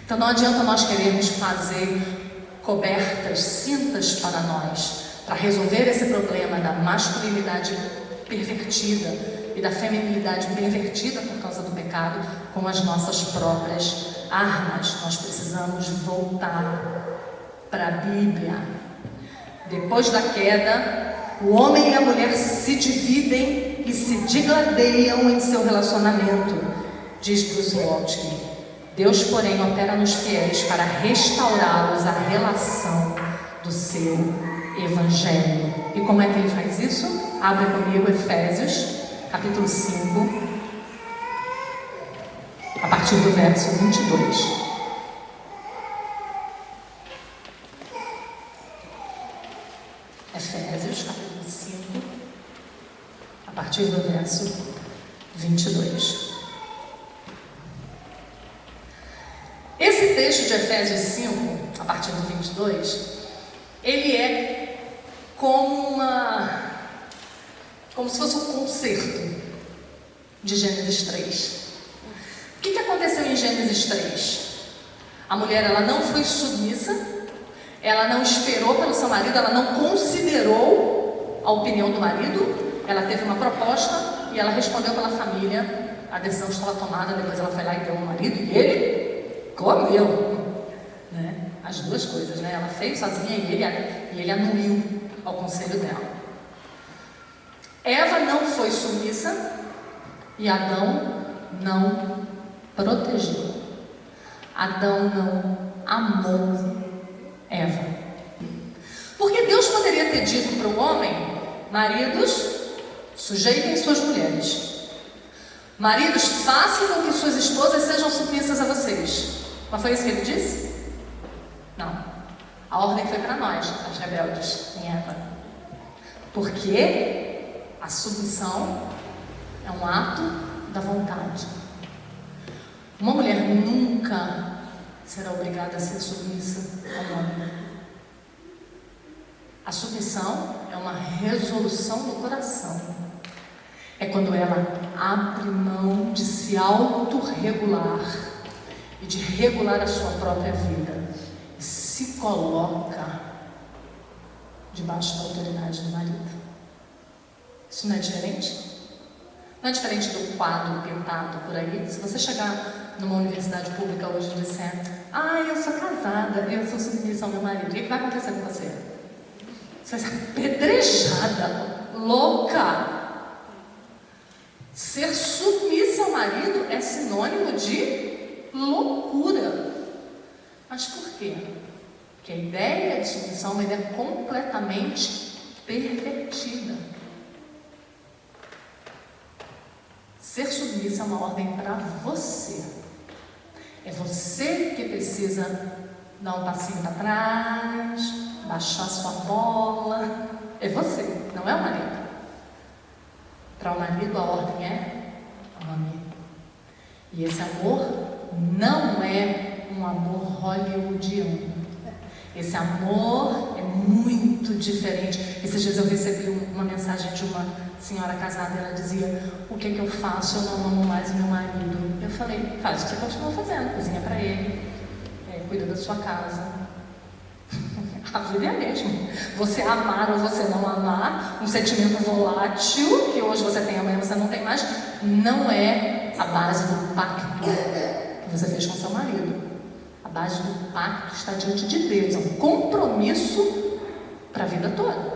Então não adianta nós querermos fazer cobertas, cintas para nós, para resolver esse problema da masculinidade pervertida e da feminilidade pervertida por causa do pecado com as nossas próprias armas. Nós precisamos voltar para a Bíblia. Depois da queda, o homem e a mulher se dividem e se digladeiam em seu relacionamento, diz Bruce Waltke. Deus, porém, opera nos fiéis para restaurá-los à relação do seu Evangelho. E como é que ele faz isso? Abre comigo Efésios, capítulo 5, a partir do verso 22. Efésios, capítulo 5, a partir do verso 22. Esse texto de Efésios 5, a partir do 22, ele é como se fosse um concerto de Gênesis 3. O que aconteceu em Gênesis 3? A mulher, ela não foi submissa, ela não esperou pelo seu marido, ela não considerou a opinião do marido, ela teve uma proposta e ela respondeu pela família, a decisão estava tomada, depois ela foi lá e deu ao marido e ele comeu, né? As duas coisas, né? Ela fez sozinha e ele anuiu ao conselho dela. Eva não foi submissa e Adão não protegeu. Adão não amou Eva. Porque Deus poderia ter dito para o homem: maridos, sujeitem suas mulheres. Maridos, façam com que suas esposas sejam submissas a vocês. Mas foi isso que ele disse? Não. A ordem foi para nós, as rebeldes, em Eva. Porque a submissão é um ato da vontade. Uma mulher nunca será obrigada a ser submissa ao homem. A submissão é uma resolução do coração. É quando ela abre mão de se autorregular e de regular a sua própria vida e se coloca debaixo da autoridade do marido. Isso não é diferente? Não é diferente do quadro pintado por aí? Se você chegar numa universidade pública hoje e disser: eu sou casada, eu sou submissa ao meu marido, o que vai acontecer com você? Você vai ser apedrejada, louca. Ser submissa ao marido é sinônimo de loucura. Mas por quê? Porque a ideia de submissão é uma ideia completamente pervertida. Ser submissa é uma ordem para você. É você que precisa dar um passinho para trás, baixar sua bola. É você, não é o marido. Para o marido a ordem é: ame. E esse amor não é um amor hollywoodiano. Esse amor é muito diferente. Esses dias eu recebi uma mensagem de uma senhora casada. Ela dizia: o que é que eu faço? Eu não amo mais o meu marido. Eu falei: faz o que você continua fazendo. Cozinha para ele, cuida da sua casa. A vida é a mesma. Você amar ou você não amar, um sentimento volátil que hoje você tem, amanhã você não tem mais, não é a base do pacto que você fez com seu marido. A base do pacto está diante de Deus. É um compromisso para a vida toda.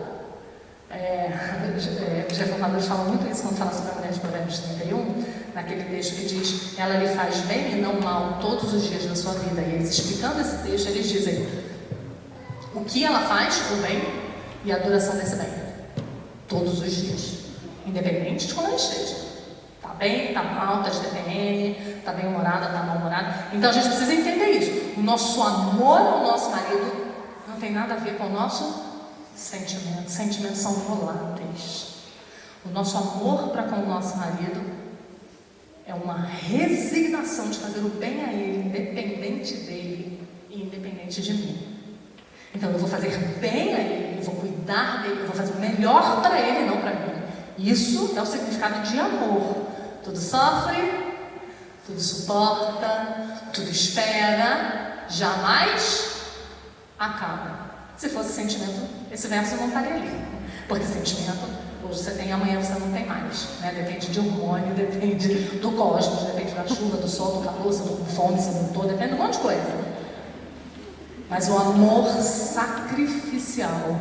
Os reformadores falam muito isso quando falam sobre a mulher de Provérbios 31, naquele texto que diz: ela lhe faz bem e não mal todos os dias da sua vida. E eles, explicando esse texto, eles dizem o que ela faz, o bem, e a duração desse bem, todos os dias, independente de como ela esteja. Tá bem, está mal, está de TPM, está bem-humorada, está mal-humorada. Então a gente precisa entender isso. O nosso amor ao nosso marido não tem nada a ver com o nosso sentimento. Sentimentos são voláteis. O nosso amor para com o nosso marido é uma resignação de fazer o bem a ele, independente dele e independente de mim. Então eu vou fazer bem a ele, eu vou cuidar dele, eu vou fazer o melhor para ele e não para mim. Isso é o significado de amor. Tudo sofre, tudo suporta, tudo espera, jamais acaba. Se fosse sentimento, esse verso não estaria ali. Porque sentimento, hoje você tem, amanhã você não tem mais, né? Depende de hormônio, depende do cosmos, depende da chuva, do sol, do calor, se eu estou com fome, se eu não estou, depende de um monte de coisa. Mas o amor sacrificial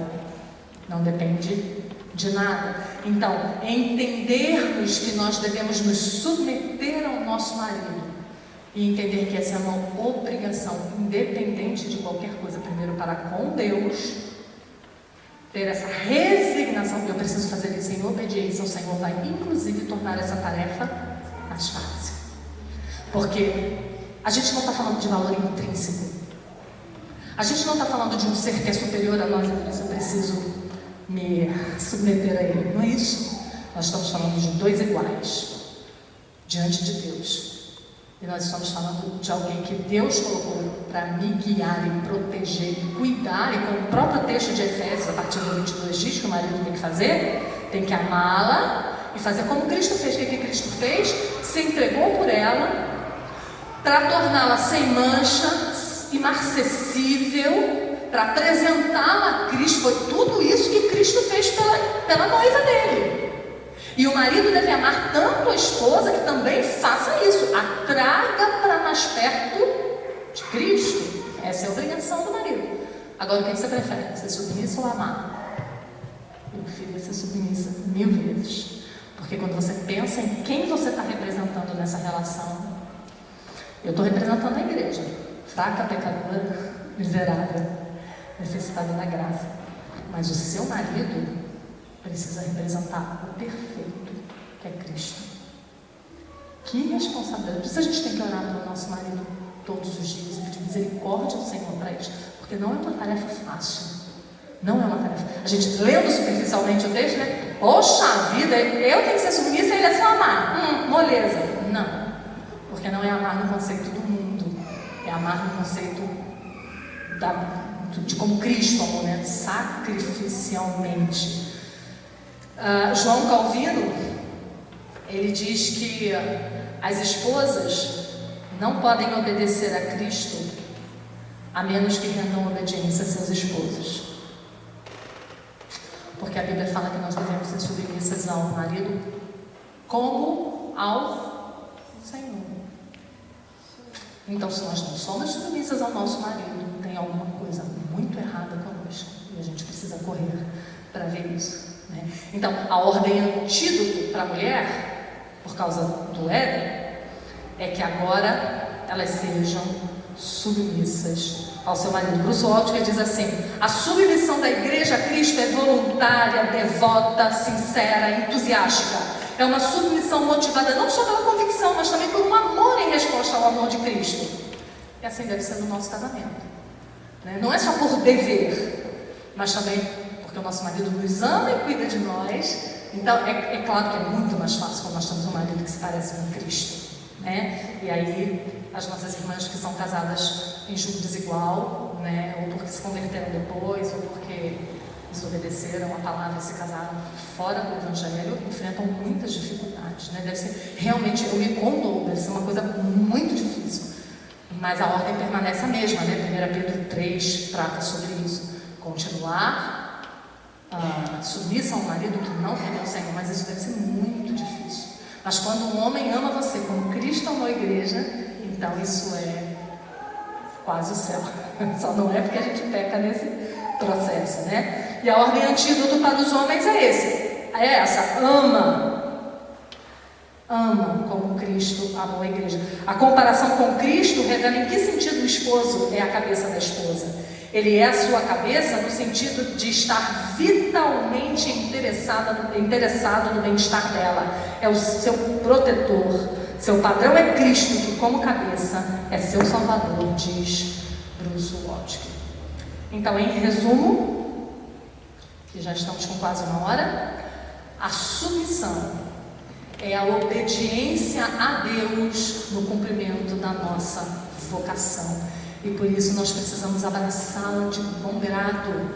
não depende de nada. Então, entendermos que nós devemos nos submeter ao nosso marido e entender que essa é uma obrigação, independente de qualquer coisa, primeiro para com Deus, ter essa resignação que eu preciso fazer isso em obediência ao Senhor, vai inclusive tornar essa tarefa mais fácil. Porque a gente não está falando de valor intrínseco. A gente não está falando de um ser que é superior a nós e por isso eu preciso me submeter a ele. Não é isso. Nós estamos falando de dois iguais diante de Deus. E nós estamos falando de alguém que Deus colocou para me guiar e proteger e cuidar. E como o próprio texto de Efésios, a partir do 22, diz que o marido tem que fazer, tem que amá-la e fazer como Cristo fez. O que Cristo fez? Se entregou por ela para torná-la sem mancha, imarcessível, para apresentá-la a Cristo. Foi tudo isso que Cristo fez pela noiva dele. E o marido deve amar tanto a esposa que também faça isso, a traga para mais perto de Cristo. Essa é a obrigação do marido. Agora, o que você prefere? Ser submissa ou amar? Eu prefiro ser submissa 1000 vezes. Porque quando você pensa em quem você está representando nessa relação, eu estou representando a igreja, fraca, pecadora, miserável, necessitada da graça. Mas o seu marido precisa representar o perfeito, que é Cristo. Que responsabilidade! Por isso a gente tem que orar pelo nosso marido todos os dias e pedir misericórdia ao Senhor para eles, porque não é uma tarefa fácil. Não é uma tarefa. A gente lendo superficialmente o texto, né? Poxa vida, eu tenho que ser submissa e ele é só amar. Moleza. Não. Porque não é amar no conceito do mundo, é amar no conceito de como Cristo amou, né? Sacrificialmente. João Calvino, ele diz que as esposas não podem obedecer a Cristo a menos que rendam obediência a seus esposos. Porque a Bíblia fala que nós devemos ser submissas ao marido como ao Senhor. Então, se nós não somos submissas ao nosso marido, tem alguma coisa muito errada conosco e a gente precisa correr para ver isso, né? Então, a ordem antídoto para a mulher, por causa do Éden, é que agora elas sejam submissas ao seu marido. Bruce Waltker diz assim: a submissão da igreja a Cristo é voluntária, devota, sincera, entusiástica. É uma submissão motivada não só pela convicção, mas também por um amor em resposta ao amor de Cristo. E assim deve ser no nosso casamento, né? Não é só por dever, mas também porque o nosso marido nos ama e cuida de nós. Então é claro que é muito mais fácil quando nós temos um marido que se parece com Cristo, né? E aí as nossas irmãs que são casadas em julgo desigual, né? Ou porque se converteram depois, ou porque desobedeceram a palavra e se casaram fora do Evangelho, enfrentam muitas dificuldades, né? Deve ser, realmente, eu me condoo, deve ser uma coisa muito difícil, mas a ordem permanece a mesma, né? 1 Pedro 3 trata sobre isso, continuar submissa ao marido que não tem o Senhor, mas isso deve ser muito difícil. Mas quando um homem ama você como Cristo amou a igreja, então isso é quase o céu. Só não é porque a gente peca nesse processo, né? E a ordem antídoto para os homens é essa: ama ama como Cristo amou a igreja. A comparação com Cristo revela em que sentido o esposo é a cabeça da esposa. Ele é a sua cabeça no sentido de estar vitalmente interessado no bem-estar dela. É o seu protetor. Seu padrão é Cristo, que como cabeça é seu salvador, diz Bruce Waltke. Então, em resumo, que já estamos com quase uma hora, a submissão é a obediência a Deus no cumprimento da nossa vocação. E por isso nós precisamos abraçá-la de bom grado,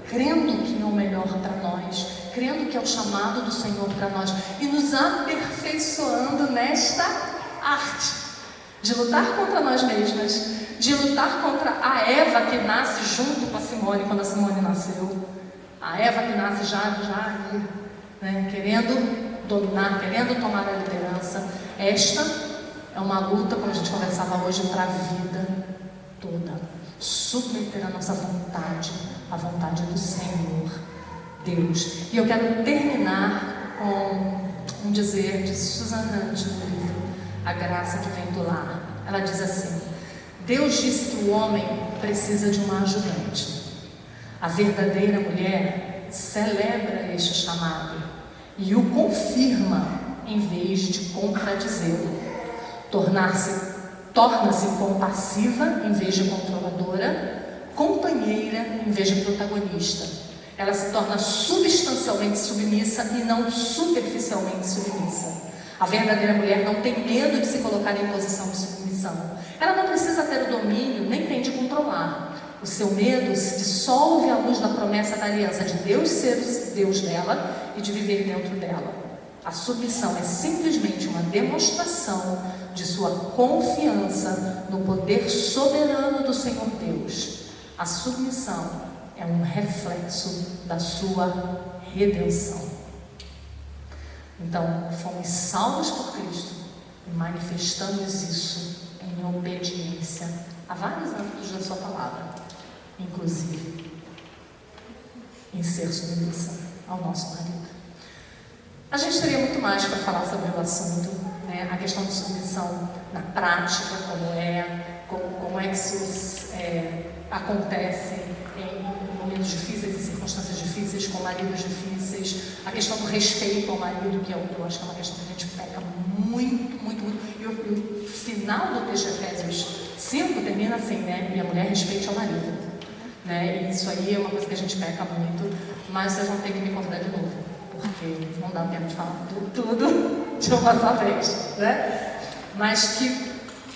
crendo que é o melhor para nós, crendo que é o chamado do Senhor para nós e nos aperfeiçoando nesta arte de lutar contra nós mesmas, de lutar contra a Eva que nasce junto com a Simone quando a Simone nasceu, a Eva que nasce já ali, né, querendo dominar, querendo tomar a liderança. Esta é uma luta, como a gente conversava hoje, para a vida toda. Submeter a nossa vontade à vontade do Senhor Deus. E eu quero terminar com um dizer de Susan Hunt no livro A Graça que Vem do Lar. Ela diz assim: Deus disse que o homem precisa de uma ajudante. A verdadeira mulher celebra este chamado e o confirma em vez de contradizê-lo. Torna-se compassiva em vez de controladora, companheira em vez de protagonista. Ela se torna substancialmente submissa e não superficialmente submissa. A verdadeira mulher não tem medo de se colocar em posição de submissão. Ela não precisa ter o domínio, nem tem de controlar. O seu medo se dissolve à luz da promessa da aliança de Deus ser o Deus dela e de viver dentro dela. A submissão é simplesmente uma demonstração de sua confiança no poder soberano do Senhor Deus. A submissão é um reflexo da sua redenção. Então, fomos salvos por Cristo e manifestamos isso em obediência a vários âmbitos da sua palavra, inclusive em ser submissa ao nosso marido. A gente teria muito mais para falar sobre o assunto, né? A questão de submissão na prática, como é que isso acontece em momentos difíceis, em circunstâncias difíceis, com maridos difíceis, a questão do respeito ao marido, que eu acho que é uma questão que a gente peca muito, muito, muito. E o final do texto de Efésios 5 termina assim, né? E a mulher respeite ao marido, né? E isso aí é uma coisa que a gente peca muito, mas vocês vão ter que me convidar de novo, porque não dá tempo de falar tudo de uma só vez, né? Mas que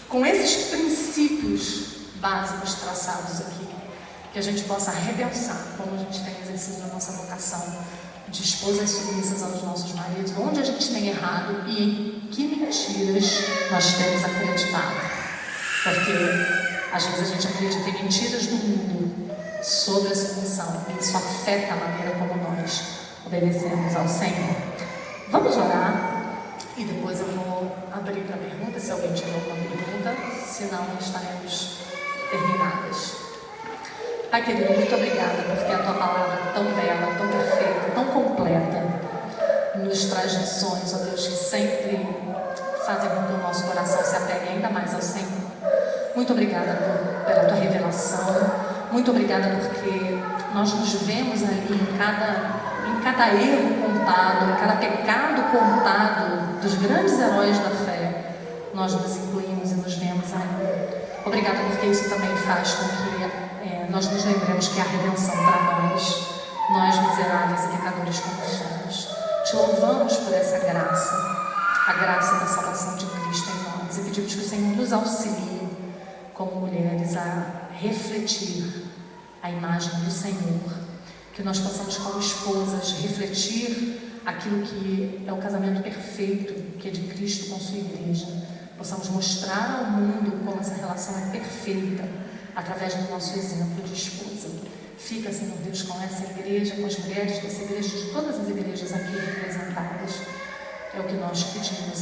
com esses princípios básicos traçados aqui, que a gente possa repensar como a gente tem exercido a nossa vocação de esposas submissas aos nossos maridos, onde a gente tem errado e em que mentiras nós temos acreditado. Porque às vezes a gente acredita em mentiras do mundo sobre a submissão e isso afeta a maneira como nós obedecemos ao Senhor. Vamos orar e depois eu vou abrir para perguntas, se alguém tiver alguma pergunta, senão estaremos terminadas. Pai querido, muito obrigada porque a tua palavra é tão bela, tão perfeita, tão completa, nos traz lições, ó Deus, que sempre fazem com que o nosso coração se apegue ainda mais ao Senhor. Muito obrigada pela tua revelação, muito obrigada porque nós nos vemos ali em cada erro contado, em cada pecado contado dos grandes heróis da fé, nós nos incluímos e nos vemos ali. Obrigada porque isso também faz com que nós nos lembremos que há redenção para nós miseráveis e pecadores como somos. Te louvamos por essa graça, a graça da salvação de Cristo em nós, e pedimos que o Senhor nos auxilie como mulheres a refletir a imagem do Senhor, que nós possamos como esposas refletir aquilo que é o casamento perfeito, que é de Cristo com sua igreja, possamos mostrar ao mundo como essa relação é perfeita, através do nosso exemplo de esposa. Fica, Senhor Deus, com essa igreja, com as mulheres dessa igreja, de todas as igrejas aqui representadas. É o que nós pedimos